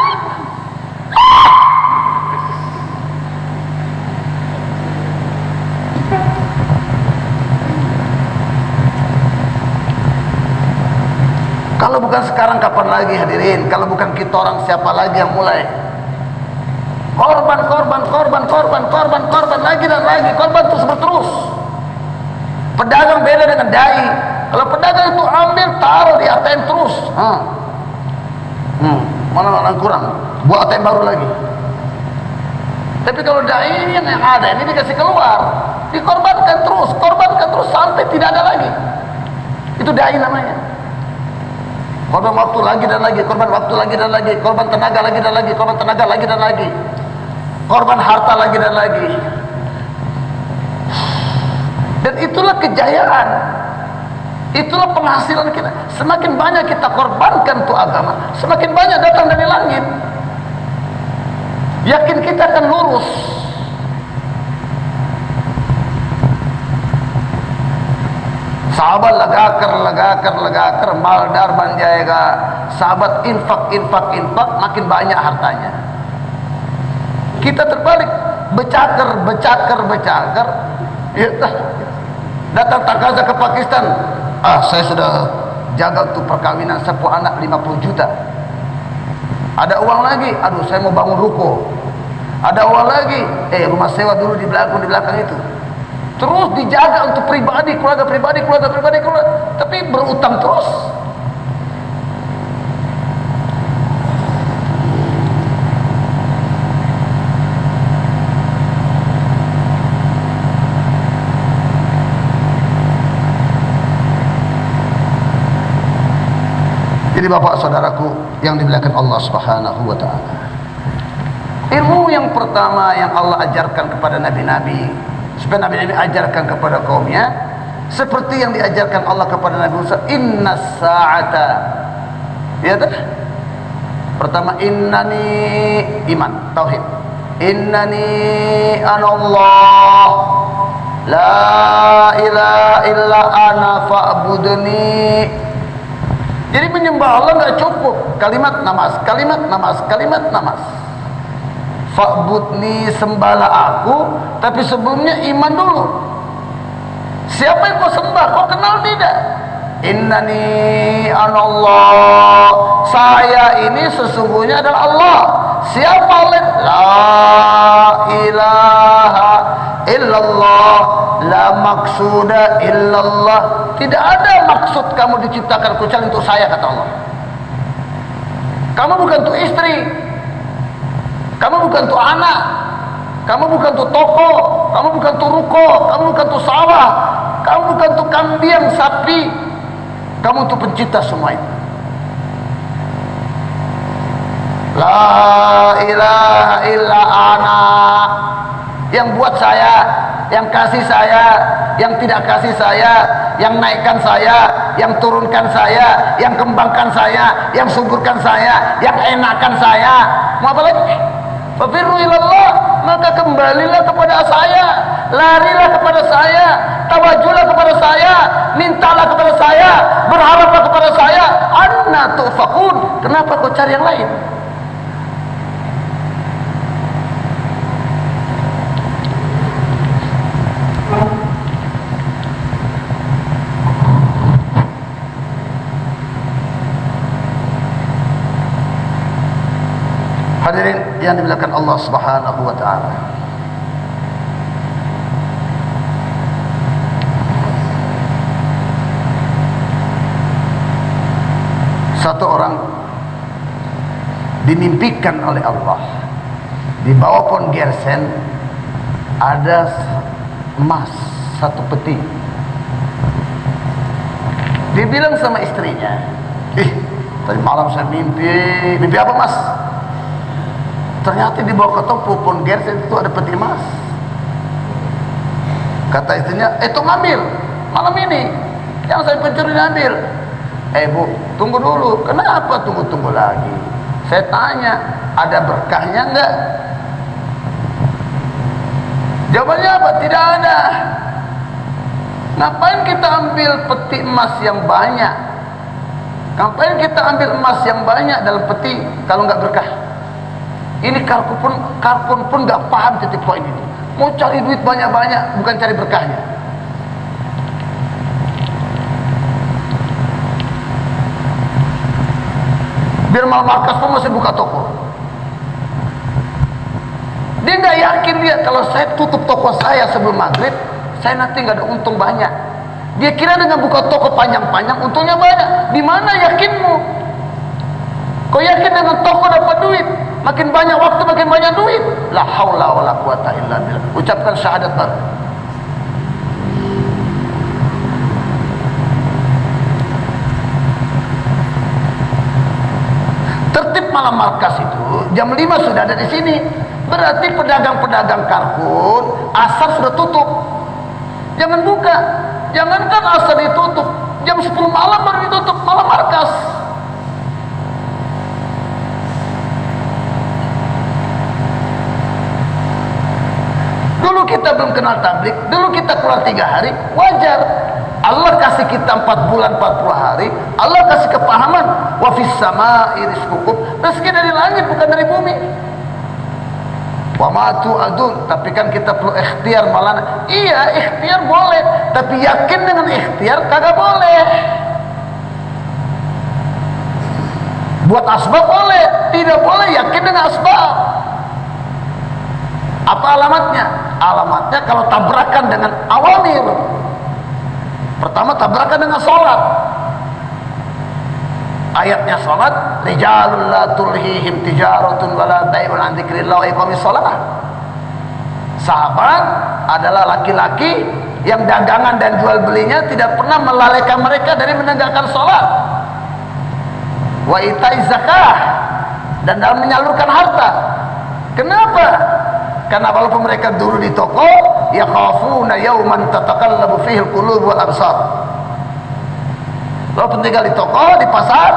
Kalau bukan sekarang kapan lagi hadirin? Kalau bukan kita orang, siapa lagi yang mulai? Korban lagi dan lagi, korban terus berterus. Pedagang beda dengan dai. Kalau pedagang itu ambil, taruh di ATM terus. Mana kurang, buat ATM baru lagi. Tapi kalau dai ini yang ada, ini dikasih keluar, dikorbankan terus sampai tidak ada lagi. Itu dai namanya. Korban waktu lagi dan lagi, korban waktu lagi dan lagi, korban tenaga lagi dan lagi, korban tenaga lagi dan lagi, korban harta lagi dan lagi. Dan itulah kejayaan, itulah penghasilan kita. Semakin banyak kita korbankan untuk agama, semakin banyak datang dari langit. Yakin kita akan lurus. Sahabat lagakar, maldar banjaiga. Sahabat infak, makin banyak hartanya. Kita terbalik, becakar. Ya, datang takaza ke Pakistan. Saya sudah jaga untuk perkawinan 10 anak 50 juta. Ada uang lagi, aduh saya mau bangun ruko. Ada uang lagi, rumah sewa dulu di belakang itu. Terus dijaga untuk pribadi, keluarga pribadi, tapi berutang terus. Jadi bapak saudaraku yang dimuliakan Allah Subhanahu wa taala, ilmu yang pertama yang Allah ajarkan kepada nabi-nabi, supaya Nabi ajarkan kepada kaumnya seperti yang diajarkan Allah kepada Nabi Musa, inna sa'ata. Ya tak? Pertama, innani, iman, tauhid. Innani anallah, la ilaha illa ana fa'budni. Jadi menyembah Allah enggak cukup kalimat namaz. Fa'budni, sembahlah aku, tapi sebelumnya iman dulu. Siapa yang kau sembah? Kau kenal tidak? Innani anallah, saya ini sesungguhnya adalah Allah. Siapa Allah? La ilaha illallah, la maksuda illallah. Tidak ada maksud kamu diciptakan kecuali untuk saya, kata Allah. Kamu bukan untuk istri, kamu bukan untuk anak, kamu bukan untuk toko, kamu bukan untuk ruko, kamu bukan untuk sawah, kamu bukan untuk kambing, sapi. Kamu untuk pencipta semua itu. La ilaha illa ana, yang buat saya, yang kasih saya, yang tidak kasih saya, yang naikkan saya, yang turunkan saya, yang kembangkan saya, yang suburkan saya, yang enakan saya. Mau apa lagi? Fafirru ilallah, maka kembalilah kepada saya, larilah kepada saya, tawajulah kepada saya, mintalah kepada saya, berharaplah kepada saya. Anna tufakun, kenapa kau cari yang lain? Hadirin yang dimuliakan Allah Subhanahu wa taala. Satu orang dimimpikan oleh Allah, di bawah pohon gersen ada emas 1 peti. Dia bilang sama istrinya, tadi malam saya mimpi apa mas? Ternyata di bawah ketok pohon gersen itu ada peti emas. Kata istrinya, itu ngambil malam ini, yang saya pencuri ambil. Bu, tunggu dulu. Kenapa tunggu lagi? Saya tanya, ada berkahnya enggak? Jawabannya apa? Tidak ada. Ngapain kita ambil peti emas yang banyak? Ngapain kita ambil emas yang banyak dalam peti kalau enggak berkah? Ini kalkun pun enggak paham titik poin ini. Mau cari duit banyak-banyak, bukan cari berkahnya. Biar malam markas pun masih buka toko. Dia nggak yakin kalau saya tutup toko saya sebelum maghrib, saya nanti nggak ada untung banyak. Dia kira dengan buka toko panjang-panjang untungnya banyak. Di mana yakinmu? Kau yakin dengan toko dapat duit? Makin banyak waktu makin banyak duit. La haula wala quwata illa billah. Ucapkan syahadat baru. Tertib malam markas itu jam 5 sudah ada di sini. Berarti pedagang-pedagang kalkun asar sudah tutup. Jangan buka. Jangankan asar ditutup, jam 10 malam baru ditutup malam markas. Dulu kita belum kenal tablik, dulu kita keluar 3 hari, wajar. Allah kasih kita 4 bulan 40 hari, Allah kasih kepahaman. Wa fis samaa'i rizqukum, rezeki dari langit bukan dari bumi. Wa ma tu'adun, tapi kan kita perlu ikhtiar malah. Iya, ikhtiar boleh, tapi yakin dengan ikhtiar kagak boleh. Buat asbab boleh, tidak boleh yakin dengan asbab. Apa alamatnya? Alamatnya kalau tabrakan dengan awamir. Pertama tabrakan dengan sholat. Ayatnya sholat, rijalul la tulhihim tijaratun wala bai'un an dzikrillah wa iqamis shalah. Sahabat adalah laki-laki yang dagangan dan jual belinya tidak pernah melalaikan mereka dari menegakkan sholat, wa itaiz zakah, dan dalam menyalurkan harta. Kenapa? Karena walaupun mereka dulu di toko, yakhafuna yawman tataqallabu fihi al-qulub wal absar. Walaupun tinggal di toko, di pasar,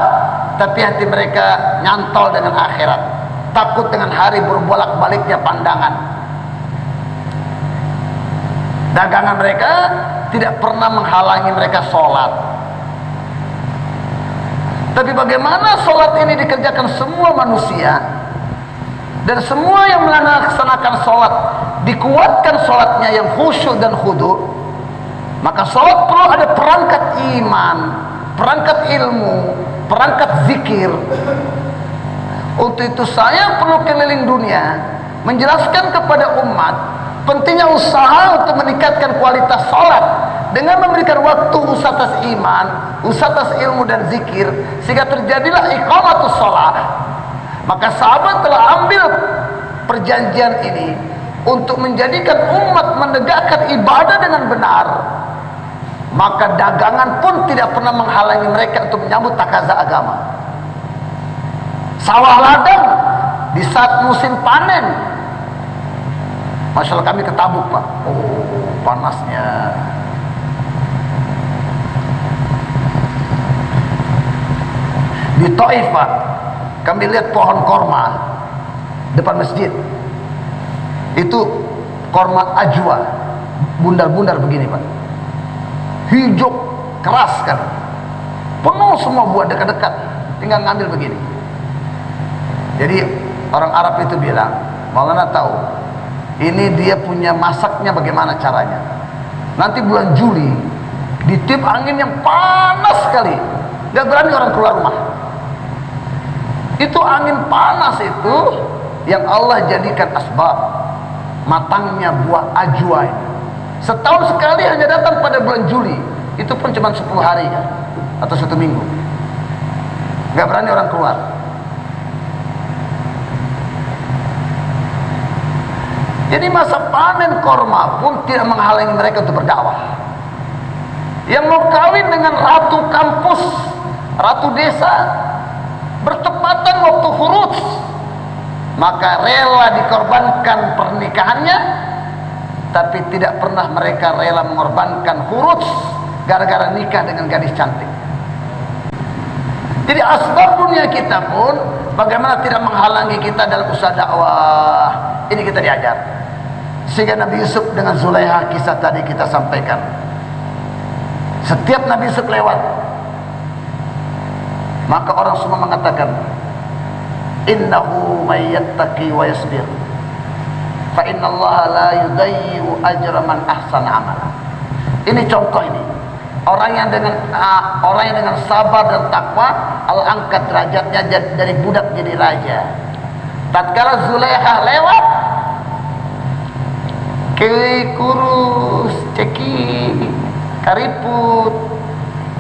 tapi hati mereka nyantol dengan akhirat, takut dengan hari berbolak-baliknya pandangan. Dagangan mereka tidak pernah menghalangi mereka sholat. Tapi bagaimana sholat ini dikerjakan semua manusia, dan semua yang melaksanakan sholat dikuatkan sholatnya yang khusyuk dan khudu, maka sholat perlu ada perangkat iman, perangkat ilmu, perangkat zikir. Untuk itu saya perlu keliling dunia menjelaskan kepada umat pentingnya usaha untuk meningkatkan kualitas sholat dengan memberikan waktu usaha atas iman, usaha atas ilmu dan zikir, sehingga terjadilah iqamatus sholat. Maka sahabat telah ambil perjanjian ini untuk menjadikan umat menegakkan ibadah dengan benar. Maka dagangan pun tidak pernah menghalangi mereka untuk menyambut takaza agama. Sawah ladang di saat musim panen, Masya Allah kami ke Tabuk Pak. Oh panasnya. Di Taif Pak, kami lihat pohon korma depan masjid. Itu korma ajwa, bundar-bundar begini Pak, hijau keras kan, penuh semua buah dekat-dekat, tinggal ngambil begini. Jadi orang Arab itu bilang, Maulana tahu ini dia punya masaknya bagaimana caranya. Nanti bulan Juli ditiup angin yang panas sekali, gak berani orang keluar rumah. Itu angin panas itu yang Allah jadikan asbab matangnya buah ajwa ini. Setahun sekali hanya datang pada bulan Juli, itu pun cuma 10 hari ya, atau 1 minggu. Gak berani orang keluar. Jadi masa panen korma pun tidak menghalangi mereka untuk berdakwah. Yang mau kawin dengan ratu kampus, ratu desa, bertepatan waktu huruf, maka rela dikorbankan pernikahannya, tapi tidak pernah mereka rela mengorbankan huruf gara-gara nikah dengan gadis cantik. Jadi asbab dunia kita pun bagaimana tidak menghalangi kita dalam usaha dakwah. Ini kita diajar. Sehingga Nabi Yusuf dengan Zulaiha, kisah tadi kita sampaikan. Setiap Nabi Yusuf lewat, maka orang semua mengatakan, innahu may yattaqi wa yasbir fa innallaha la yudayyi'u ajra man ahsana amala. Ini contoh ini. Orang yang dengan sabar dan takwa, Allah angkat derajatnya dari budak jadi raja. Tatkala Zulaiha lewat, kewe kurus, ceki, kariput,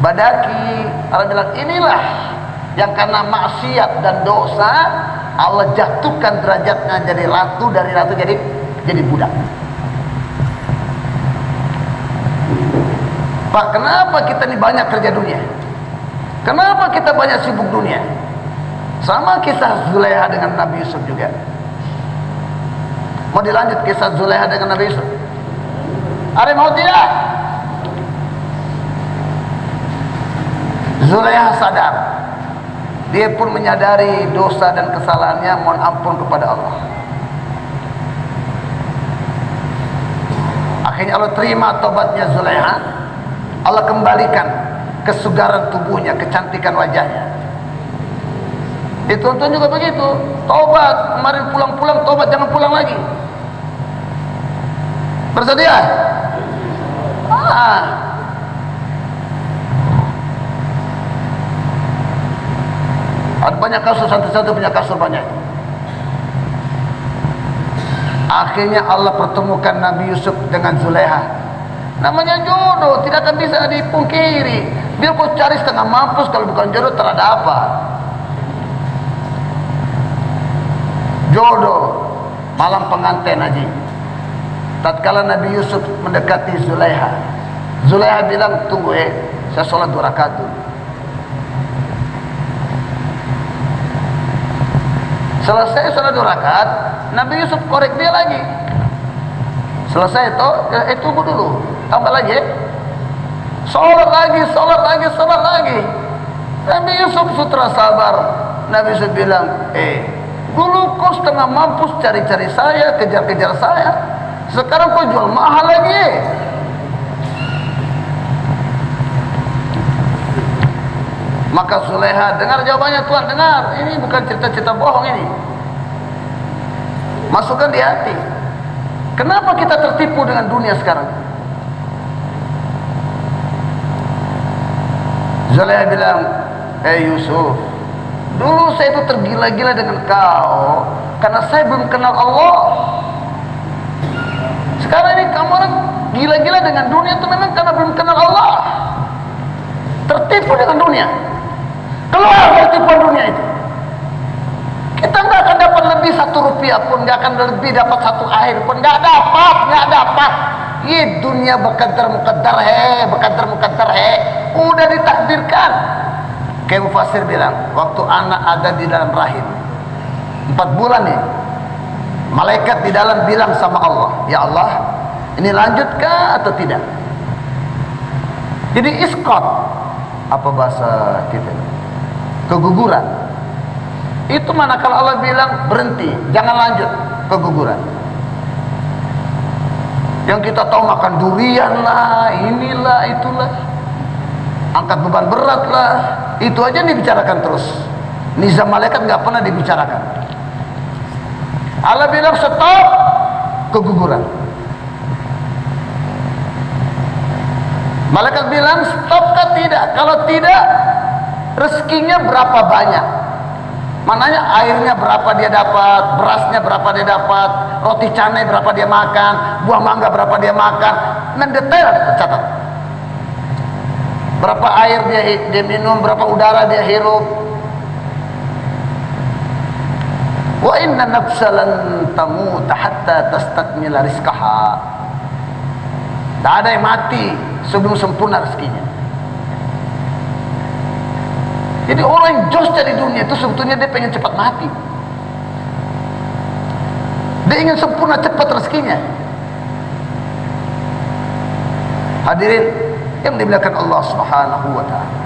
badaki, Allah bilang inilah yang karena maksiat dan dosa Allah jatuhkan derajatnya jadi ratu, dari ratu jadi budak. Pak, kenapa kita ini banyak kerja dunia? Kenapa kita banyak sibuk dunia? Sama kisah Zulaiha dengan Nabi Yusuf juga. Mau dilanjut kisah Zulaiha dengan Nabi Yusuf? Ada mau tidak? Zulaiha sadar, dia pun menyadari dosa dan kesalahannya, mohon ampun kepada Allah. Akhirnya Allah terima tobatnya Zulaiha. Allah kembalikan kesugaran tubuhnya, kecantikan wajahnya. Tuan-tuan juga begitu. Tobat, kemarin pulang-pulang tobat, jangan pulang lagi. Bersedia? Ada banyak kasus, satu-satu punya kasus banyak. Akhirnya Allah pertemukan Nabi Yusuf dengan Zulaiha. Namanya jodoh, tidak akan bisa dipungkiri. Biar kau cari setengah mampus, kalau bukan jodoh tak ada apa. Jodoh, malam pengantin haji. Tatkala Nabi Yusuf mendekati Zulaiha, Zulaiha bilang, tunggu saya sholat 2 rakaat dulu. Selesai sholat 2 rakaat, Nabi Yusuf korek dia lagi. Selesai itu, tunggu dulu, tambah lagi. Sholat lagi. Nabi Yusuf sutra sabar. Nabi Yusuf bilang, dulu kau setengah mampus cari-cari saya, kejar-kejar saya. Sekarang kau jual mahal lagi. Maka Zulaiha dengar jawabannya, Tuhan dengar, ini bukan cerita-cerita bohong ini. Masukkan di hati. Kenapa kita tertipu dengan dunia sekarang? Zulaiha bilang, Yusuf, dulu saya itu tergila-gila dengan kau karena saya belum kenal Allah. Sekarang ini kamu orang gila-gila dengan dunia itu memang karena belum kenal Allah. Tertipu dengan dunia. Keluar dari tipuan dunia itu. Kita nggak akan dapat lebih 1 rupiah pun, nggak akan lebih dapat 1 air pun, nggak dapat. Ye dunia berkadar mukaddar he, udah ditakdirkan. Kayak mufasir bilang, waktu anak ada di dalam rahim 4 bulan nih, malaikat di dalam bilang sama Allah, ya Allah, ini lanjutkah atau tidak? Jadi iskot, apa bahasa kita? Keguguran. Itu manakala Allah bilang berhenti, jangan lanjut, keguguran. Yang kita tahu makan durian lah, inilah, itulah, angkat beban berat lah, itu aja dibicarakan terus. Nizam malaikat nggak pernah dibicarakan. Allah bilang stop, keguguran. Malaikat bilang stop kah tidak? Kalau tidak, rezekinya berapa banyak? Mananya airnya berapa dia dapat, berasnya berapa dia dapat, roti canai berapa dia makan, buah mangga berapa dia makan, mendetail tercatat. Berapa air dia minum, berapa udara dia hirup. Wa inna nafsalan tamut hatta tastakmila rizqaha. Tak ada yang mati sebelum sempurna rezekinya. Jadi orang yang jos dari dunia itu sebetulnya dia pengen cepat mati. Dia ingin sempurna cepat rezekinya. Hadirin yang dimuliakan Allah Subhanahu wa taala.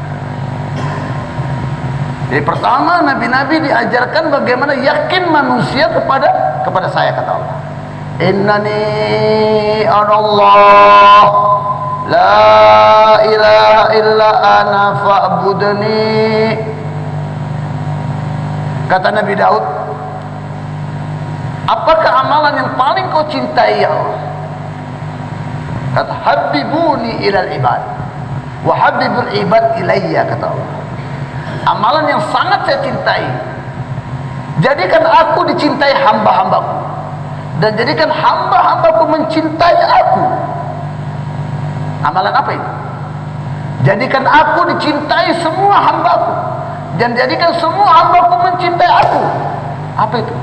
Jadi pertama nabi-nabi diajarkan bagaimana yakin manusia kepada saya, kata Allah. Innani anallah la ilaha illa ana fa'budni. Kata Nabi Daud, apakah amalan yang paling kau cintai ya Allah? Kata habibuni ilal ibad wa habibul ibad ilayya, kata Allah. Amalan yang sangat saya cintai, jadikan aku dicintai hamba-hambaku, dan jadikan hamba-hambaku mencintai aku. Amalan apa itu? Jadikan aku dicintai semua hambaku, dan jadikan semua hambaku mencintai aku. Apa itu?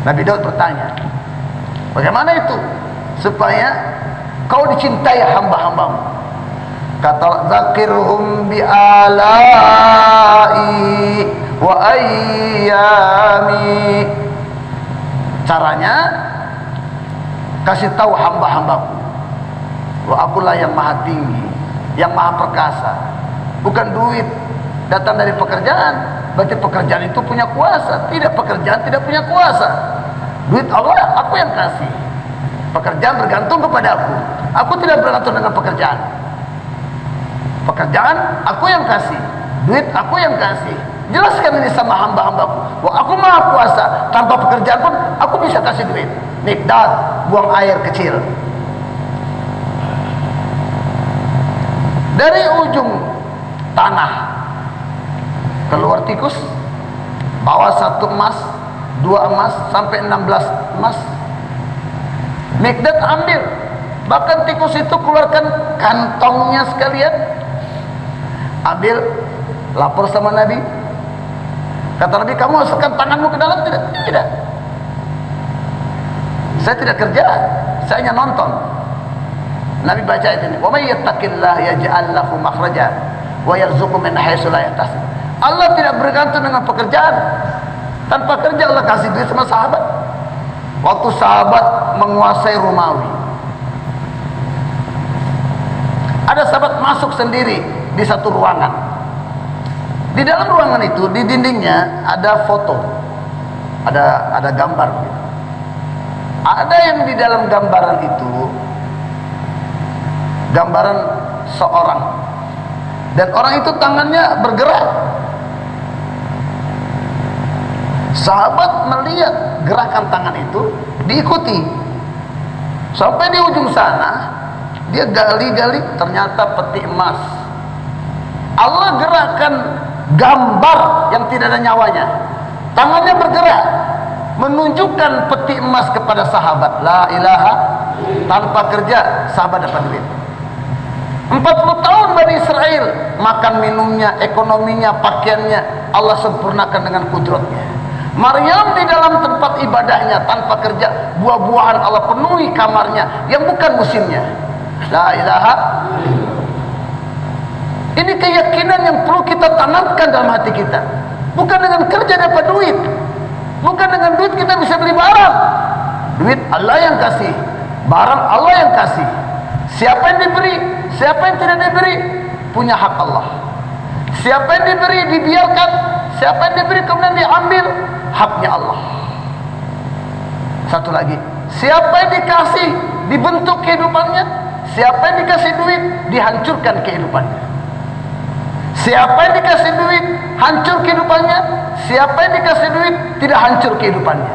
Nabi Daud bertanya, bagaimana itu supaya kau dicintai hamba-hambamu? Kata zakirhum bi alai wa ayyami. Caranya, kasih tahu hamba-hambaku bahwa akulah yang maha tinggi, yang maha perkasa. Bukan duit datang dari pekerjaan, berarti pekerjaan itu punya kuasa. Tidak, pekerjaan tidak punya kuasa. Duit Allah, aku yang kasih. Pekerjaan bergantung kepada aku. Aku tidak bergantung dengan pekerjaan. Pekerjaan aku yang kasih, duit aku yang kasih. Jelaskan ini sama hamba-hambaku bahwa aku maha kuasa. Tanpa pekerjaan pun aku bisa kasih duit. Mikdad, buang air kecil. Dari ujung tanah keluar tikus, bawa 1 emas, 2 emas, sampai 16 emas. Mikdad ambil, bahkan tikus itu keluarkan kantongnya sekalian, ambil, lapor sama Nabi. Kata Nabi, kamu masukkan tanganmu ke dalam? Tidak, tidak. Saya tidak kerja, saya hanya nonton. Nabi baca itu, wa may yattaqillaha yaj'al lahu makhraja wa yarzuqhu min haitsu la yahtasib. Allah tidak bergantung dengan pekerjaan. Tanpa kerja Allah kasih duit sama sahabat. Waktu sahabat menguasai Romawi, ada sahabat masuk sendiri di satu ruangan. Di dalam ruangan itu, di dindingnya ada foto, ada gambar. Ada yang di dalam gambaran itu gambaran seorang, dan orang itu tangannya bergerak. Sahabat melihat gerakan tangan itu, diikuti sampai di ujung sana. Dia gali-gali, ternyata peti emas. Allah gerakkan gambar yang tidak ada nyawanya, tangannya bergerak menunjukkan peti emas kepada sahabat. La ilaha, tanpa kerja sahabat dapat duit. 40 tahun Bani Israel, makan minumnya, ekonominya, pakaiannya Allah sempurnakan dengan kudratnya. Maryam di dalam tempat ibadahnya tanpa kerja, buah-buahan Allah penuhi kamarnya yang bukan musimnya. La ilaha. Ini keyakinan yang perlu kita tanamkan dalam hati kita. Bukan dengan kerja dapat duit, bukan dengan duit kita bisa beli barang. Duit Allah yang kasih, barang Allah yang kasih. Siapa yang diberi, siapa yang tidak diberi, punya hak Allah. Siapa yang diberi dibiarkan, siapa yang diberi kemudian diambil, haknya Allah. Satu lagi, siapa yang dikasih dibentuk kehidupannya, siapa yang dikasih duit dihancurkan kehidupannya. Siapa yang dikasih duit hancur kehidupannya, siapa yang dikasih duit tidak hancur kehidupannya.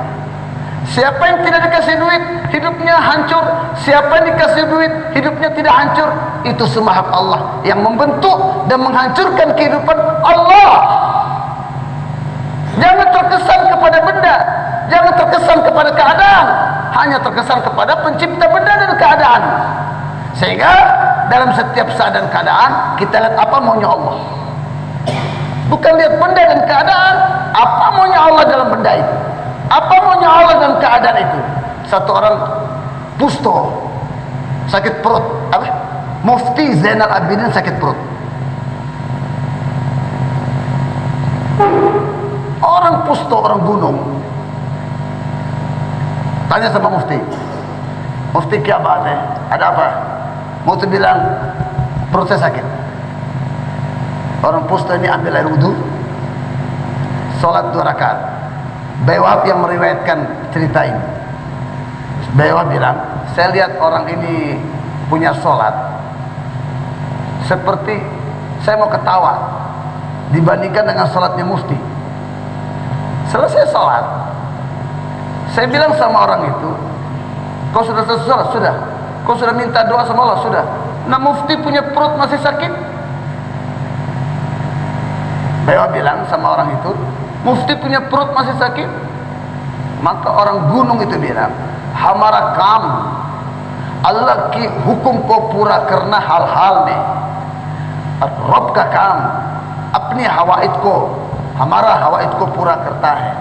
Siapa yang tidak dikasih duit hidupnya hancur, siapa yang dikasih duit hidupnya tidak hancur. Itu semua hak Allah yang membentuk dan menghancurkan kehidupan Allah. Jangan terkesan kepada benda, jangan terkesan kepada keadaan, hanya terkesan kepada pencipta benda dan keadaan. Sehingga dalam setiap saat dan keadaan kita lihat apa maunya Allah, bukan lihat benda dan keadaan. Apa maunya Allah dalam benda itu, Apa maunya Allah dalam keadaan itu? Satu orang pusto sakit perut, apa? Mufti Zainal Abidin sakit perut. Orang pusto, orang gunung, tanya sama mufti, mufti kya baat hai? Ada apa? Mufti bilang perut saya sakit. Orang pusto ini ambil air wudhu, sholat 2 rakaat. Baywahab yang meriwayatkan cerita ini, Baywahab bilang, saya lihat orang ini punya sholat seperti saya mau ketawa dibandingkan dengan sholatnya mufti. Selesai sholat, saya bilang sama orang itu, kau sudah selesai sholat? Sudah. Kau sudah minta doa sama Allah? Sudah. Nah, mufti punya perut masih sakit. Baywahab bilang sama orang itu, mufti punya perut masih sakit. Maka orang gunung itu bilang, hamara kam, Allah ki hukum ko pura karena hal-hal nih. Rob ka kam, apni hawaid ko, hamara hawaid ko pura karta hai.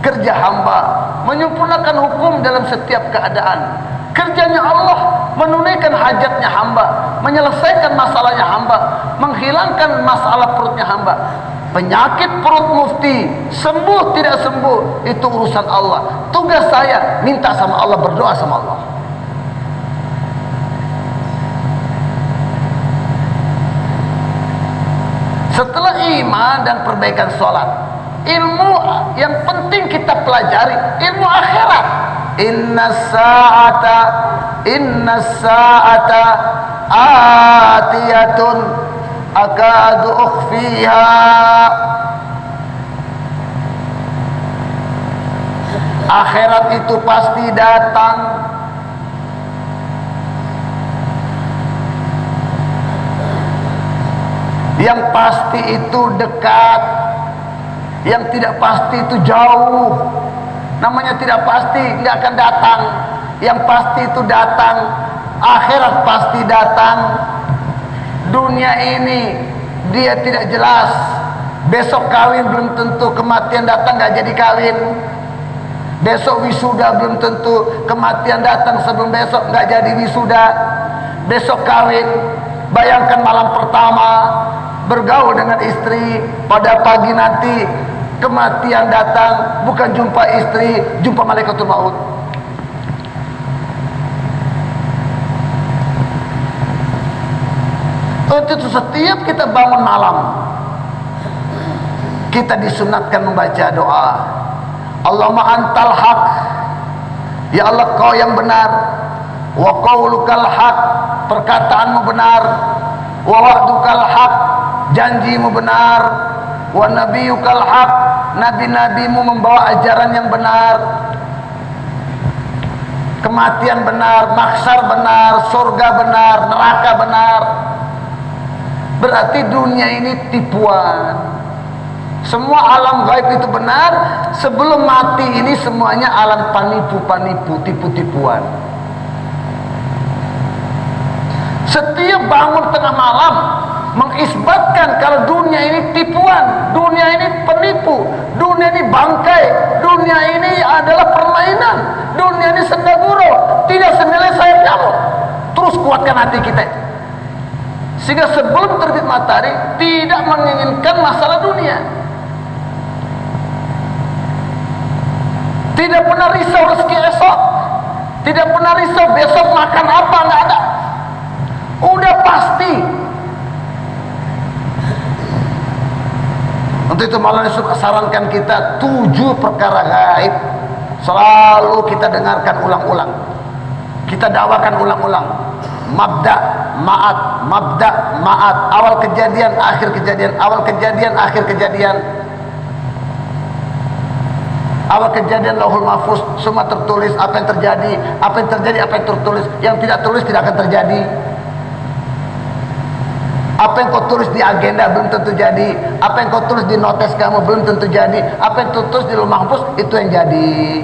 Kerja hamba menyempurnakan hukum dalam setiap keadaan. Kerjanya Allah menunaikan hajatnya hamba, menyelesaikan masalahnya hamba, menghilangkan masalah perutnya hamba. Penyakit perut mufti sembuh tidak sembuh itu urusan Allah. Tugas saya minta sama Allah, berdoa sama Allah. Setelah iman dan perbaikan sholat, ilmu yang penting kita pelajari, ilmu akhirat. Inna sa'ata atiyatun akadu ukhfiha. Akhirat itu pasti datang. Yang pasti itu dekat, yang tidak pasti itu jauh. Namanya tidak pasti, nggak akan datang. Yang pasti itu datang. Akhirat pasti datang. Dunia ini dia tidak jelas. Besok kawin belum tentu, kematian datang nggak jadi kawin. Besok wisuda belum tentu, kematian datang sebelum besok nggak jadi wisuda. Besok kawin, bayangkan malam pertama bergaul dengan istri, pada pagi nanti kematian datang, bukan jumpa istri, jumpa malaikatul maut. Itu setiap kita bangun malam, kita disunatkan membaca doa, Allahumma antal haq, ya Allah kau yang benar, wa qaulukal haq, perkataanmu benar, wa wa'dukal haq, janjimu benar, wa nabiyukal haq, nabi-nabimu membawa ajaran yang benar, kematian benar, mahsyar benar, surga benar, neraka benar. Berarti dunia ini tipuan. Semua alam gaib itu benar. Sebelum mati ini semuanya alam penipu-penipu, tipu-tipuan. Setiap bangun tengah malam mengisbatkan kalau dunia ini tipuan, dunia ini penipu, dunia ini bangkai, dunia ini adalah permainan, dunia ini senda gurau, tidak senilai sayap nyamuk. Terus kuatkan hati kita, sehingga sebelum terbit matahari tidak menginginkan masalah dunia. Tidak pernah risau rezeki esok, tidak pernah risau besok makan apa, nggak ada. Udah pasti. Untuk itu malah sarankan kita 7 perkara gaib selalu kita dengarkan ulang-ulang, kita dakwakan ulang-ulang. Mabda, ma'at, mabda, ma'at, awal kejadian, akhir kejadian, awal kejadian, akhir kejadian. Awal kejadian lauhul mahfuz, semua tertulis apa yang terjadi, apa yang terjadi, apa yang tertulis. Yang tidak tertulis tidak akan terjadi. Apa yang kau tulis di agenda belum tentu jadi. Apa yang kau tulis di notes kamu belum tentu jadi. Apa yang kau tulis di lauhul mahfuz itu yang jadi.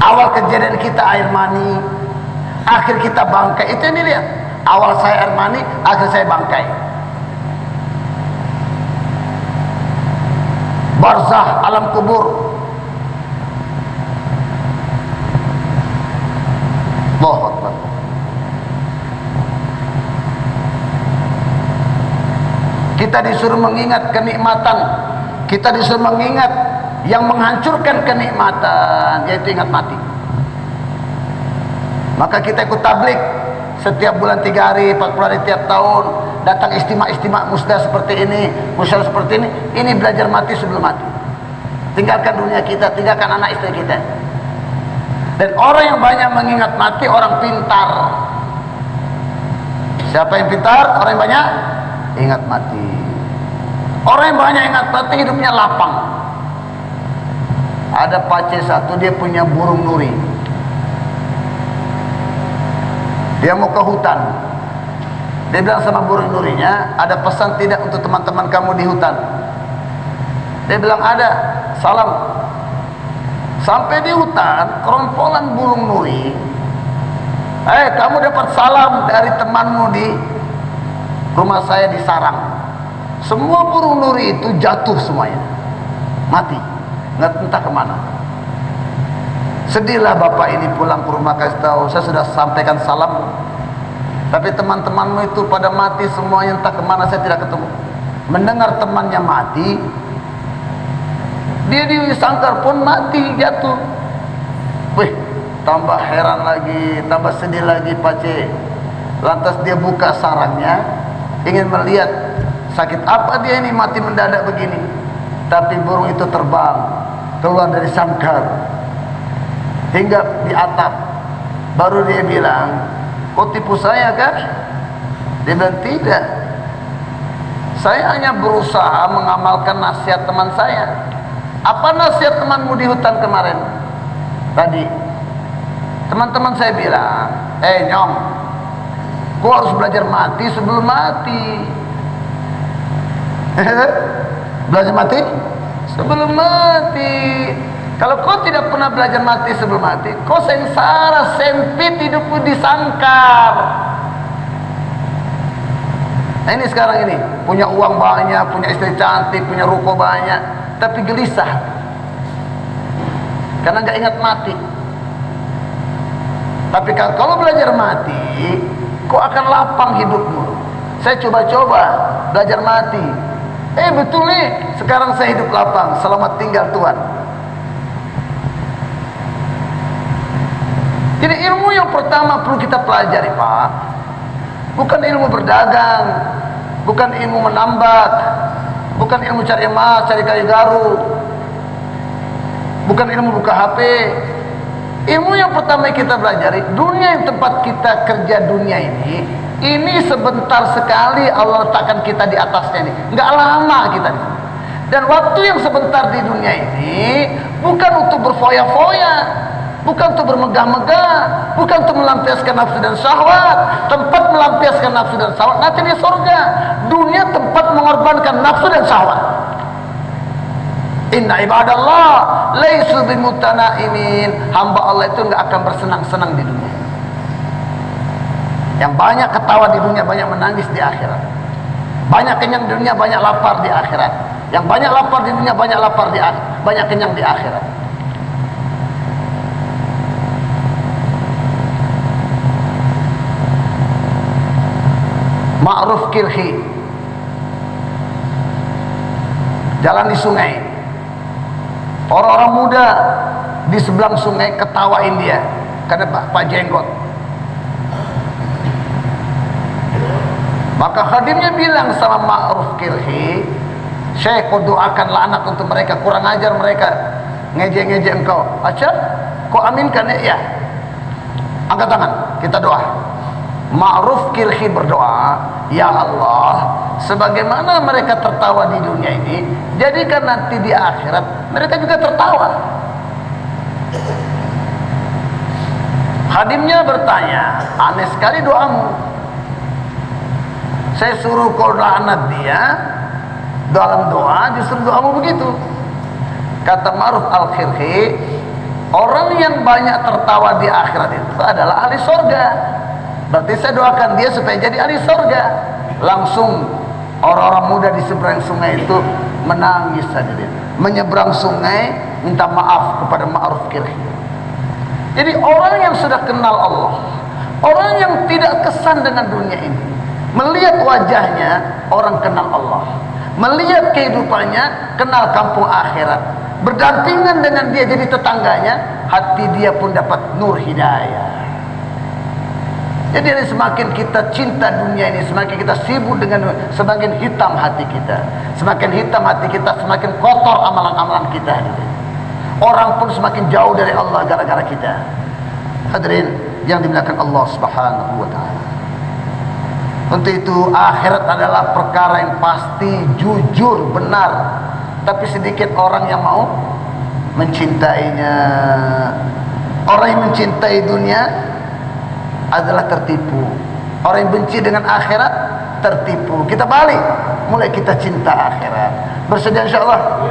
Awal kejadian kita air mani, akhir kita bangkai. Itu yang dilihat. Awal saya air mani, akhir saya bangkai. barzah, alam kubur. Allahu Akbar. Kita disuruh mengingat kenikmatan, kita disuruh mengingat yang menghancurkan kenikmatan, yaitu ingat mati. Maka kita ikut tablik setiap bulan 3 hari, 40 hari tiap tahun, datang istimak musda seperti ini, musyawarah seperti ini belajar mati sebelum mati. Tinggalkan dunia kita, tinggalkan anak istri kita. Dan orang yang banyak mengingat mati orang pintar. Siapa yang pintar? Orang yang banyak ingat mati. Orang yang banyak ingat mati hidupnya lapang. Ada pace satu, dia punya burung nuri. Dia mau ke hutan. Dia bilang sama burung nurinya, ada pesan tidak untuk teman-teman kamu di hutan? Dia bilang ada. Salam. Sampai di hutan, kerompolan burung nuri. Kamu dapat salam dari temanmu di rumah saya di sarang. Semua burung nuri itu jatuh semuanya, mati, nggak entah kemana. Sedihlah bapak ini pulang ke rumah, kasih tahu, saya sudah sampaikan salam, tapi teman-temanmu itu pada mati semuanya, entah kemana, saya tidak ketemu. Mendengar temannya mati, dia di sangkar pun mati, jatuh. Wih, tambah heran lagi, tambah sedih lagi pace. Lantas dia buka sarangnya, ingin melihat sakit apa dia ini mati mendadak begini. Tapi burung itu terbang keluar dari sangkar hingga di atap. Baru dia bilang, kau tipu saya kan? Dia bilang tidak, saya hanya berusaha mengamalkan nasihat teman saya. Apa nasihat temanmu di hutan kemarin? Tadi teman-teman saya bilang, Nyong, kau harus belajar mati sebelum mati. Belajar mati sebelum mati. Kalau kau tidak pernah belajar mati sebelum mati, kau sengsara, sempit hidupmu di sangkar. Nah ini sekarang ini, punya uang banyak, punya istri cantik, punya ruko banyak, tapi gelisah karena nggak ingat mati. Tapi kalau belajar mati, kau akan lapang hidupmu. Saya coba-coba belajar mati. Betul nih, sekarang saya hidup lapang. Selamat tinggal Tuhan. Jadi ilmu yang pertama perlu kita pelajari, Pak, bukan ilmu berdagang, bukan ilmu menambak, bukan ilmu cari emas, cari kayu garu, bukan ilmu buka HP. Ilmu yang pertama yang kita pelajari, dunia yang tempat kita kerja dunia ini sebentar sekali Allah letakkan kita di atasnya ini, nggak lama kita. Dan waktu yang sebentar di dunia ini bukan untuk berfoya-foya, bukan untuk bermegah-megah, bukan untuk melampiaskan nafsu dan syahwat. Tempat melampiaskan nafsu dan syahwat nanti di surga. Dunia tempat mengorbankan nafsu dan syahwat. Inna ibadallah laisu bimutanaimin. Hamba Allah itu nggak akan bersenang-senang di dunia. Yang banyak ketawa di dunia, banyak menangis di akhirat. Banyak kenyang di dunia, banyak lapar di akhirat. Yang banyak lapar di dunia, banyak lapar di akhirat, banyak kenyang di akhirat. Ma'ruf Kirhi, jalan di sungai. Orang-orang muda di sebelah sungai ketawain dia karena Pak Jenggot. Maka khadimnya bilang sama Ma'ruf Kirhi, Syekh, kau doakanlah anak untuk mereka, kurang ajar mereka, ngejek-ngejek engkau. Acha, kau aminkan ya? Angkat tangan, kita doa. Ma'ruf Kirhi berdoa, ya Allah, sebagaimana mereka tertawa di dunia ini, jadikan nanti di akhirat mereka juga tertawa. Khadimnya bertanya, aneh sekali doamu. Saya suruh kau laknat dia, dalam doa justru doamu begitu. Kata Ma'ruf Al-Kirhi, orang yang banyak tertawa di akhirat itu adalah ahli surga. Berarti saya doakan dia supaya jadi ahli surga. Langsung Orang-orang muda di seberang sungai itu menangis hadirin. Menyeberang sungai minta maaf kepada Ma'ruf Kirhi. Jadi orang yang sudah kenal Allah, orang yang tidak kesan dengan dunia ini, melihat wajahnya orang kenal Allah, melihat kehidupannya kenal kampung akhirat, berdampingan dengan dia jadi tetangganya, hati dia pun dapat nur hidayah. Jadi semakin kita cinta dunia ini, semakin kita sibuk dengan dunia, semakin hitam hati kita. Semakin hitam hati kita, semakin kotor amalan-amalan kita. Orang pun semakin jauh dari Allah gara-gara kita. Hadirin yang dimuliakan Allah Subhanahu wa taala. Untuk itu akhirat adalah perkara yang pasti, jujur, benar. Tapi sedikit orang yang mau mencintainya. Orang yang mencintai dunia adalah tertipu. Orang yang benci dengan akhirat tertipu. Kita balik, mulai kita cinta akhirat. Bersedia insyaallah.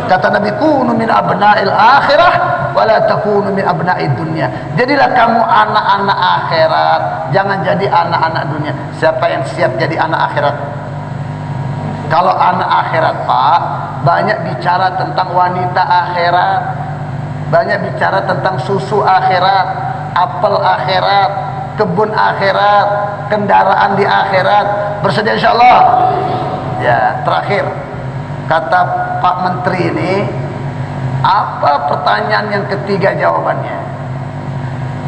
Kata Nabi, kunu min abna'il akhirah wala takunu min abna'id dunya. Jadilah kamu anak-anak akhirat, jangan jadi anak-anak dunia. Siapa yang siap jadi anak akhirat? Kalau anak akhirat, Pak, banyak bicara tentang wanita akhirat, banyak bicara tentang susu akhirat, apel akhirat, kebun akhirat, kendaraan di akhirat. Bersedia insyaallah. Ya, terakhir kata Pak Menteri ini, apa pertanyaan yang ketiga jawabannya?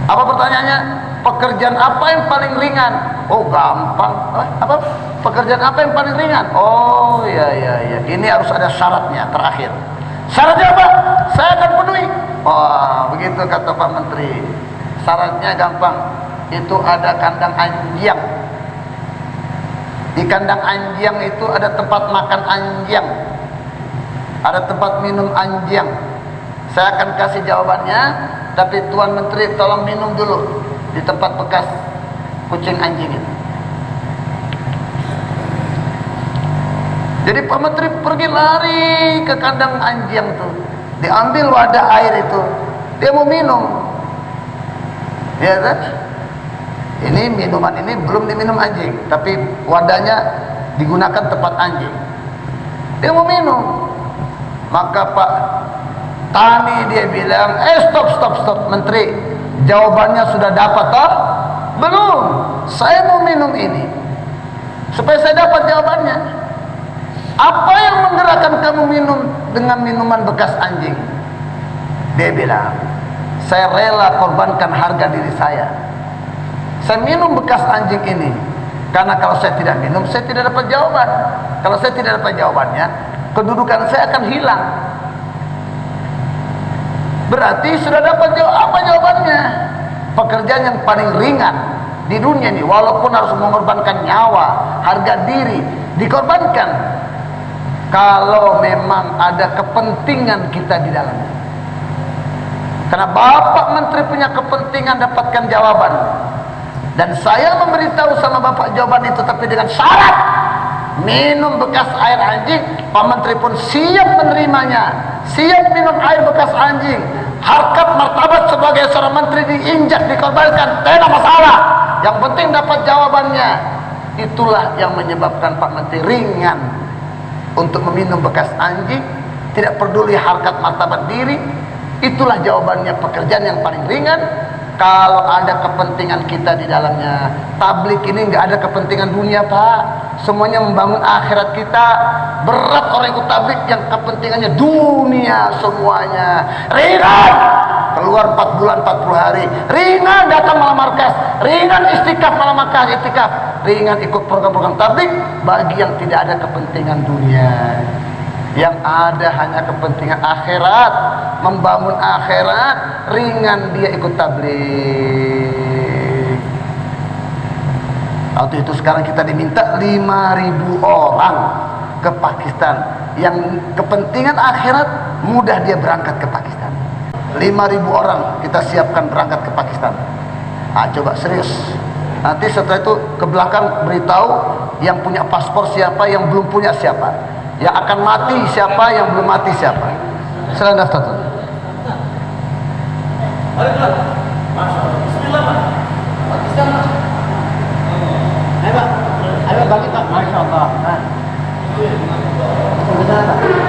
Apa pertanyaannya? Pekerjaan apa yang paling ringan? Oh, gampang. Apa? Pekerjaan apa yang paling ringan? Oh, ya. Ini harus ada syaratnya terakhir. Syaratnya apa? Saya akan penuhi. Wah, begitu kata Pak Menteri. Syaratnya gampang. Itu ada kandang anjing. Di kandang anjing itu ada tempat makan anjing, ada tempat minum anjing. Saya akan kasih jawabannya, tapi Tuan Menteri tolong minum dulu di tempat bekas kucing anjing itu. Jadi Pak Menteri pergi lari ke kandang anjing itu, diambil wadah air itu, dia mau minum. Ya kan? Ini minuman ini belum diminum anjing, tapi wadahnya digunakan tempat anjing. Dia mau minum, maka Pak Tani dia bilang, stop Menteri, jawabannya sudah dapat toh? Belum, saya mau minum ini supaya saya dapat jawabannya. Apa yang menggerakkan kamu minum dengan minuman bekas anjing? Dia bilang, saya rela korbankan harga diri saya. Saya minum bekas anjing ini karena kalau saya tidak minum, saya tidak dapat jawaban. Kalau saya tidak dapat jawabannya, kedudukan saya akan hilang. Berarti sudah dapat apa jawabannya? Pekerjaan yang paling ringan di dunia ini, walaupun harus mengorbankan nyawa, harga diri dikorbankan, kalau memang ada kepentingan kita di dalamnya. Karena Bapak Menteri punya kepentingan dapatkan jawaban. Dan saya memberitahu sama Bapak jawaban itu, tapi dengan syarat minum bekas air anjing. Pak Menteri pun siap menerimanya, siap minum air bekas anjing. Harkat martabat sebagai seorang menteri diinjak, dikorbankan, tidak masalah. Yang penting dapat jawabannya. Itulah yang menyebabkan Pak Menteri ringan untuk meminum bekas anjing, tidak peduli harkat martabat diri. Itulah jawabannya, pekerjaan yang paling ringan. Kalau ada kepentingan kita di dalamnya. Tablik ini nggak ada kepentingan dunia, Pak. Semuanya membangun akhirat kita. Berat orang ikut tablik yang kepentingannya dunia semuanya. Ringan keluar 4 bulan 40 hari, ringan datang malam markas, ringan istikaf malam markas istikaf, ringan ikut program-program tablik bagi yang tidak ada kepentingan dunia. Yang ada hanya kepentingan akhirat, membangun akhirat, ringan dia ikut tabligh. Waktu itu sekarang kita diminta 5.000 orang ke Pakistan. Yang kepentingan akhirat, mudah dia berangkat ke Pakistan. 5.000 orang kita siapkan berangkat ke Pakistan. Nah, coba serius. Nanti setelah itu ke belakang beritahu yang punya paspor siapa, yang belum punya siapa. Yang akan mati siapa, yang belum mati siapa. Silakan daftar tuh. Bismillah, Pak. Pakistan, Pak. Ayo, Pak. Ayo bagi, Pak. Masya Allah. Nah. negara.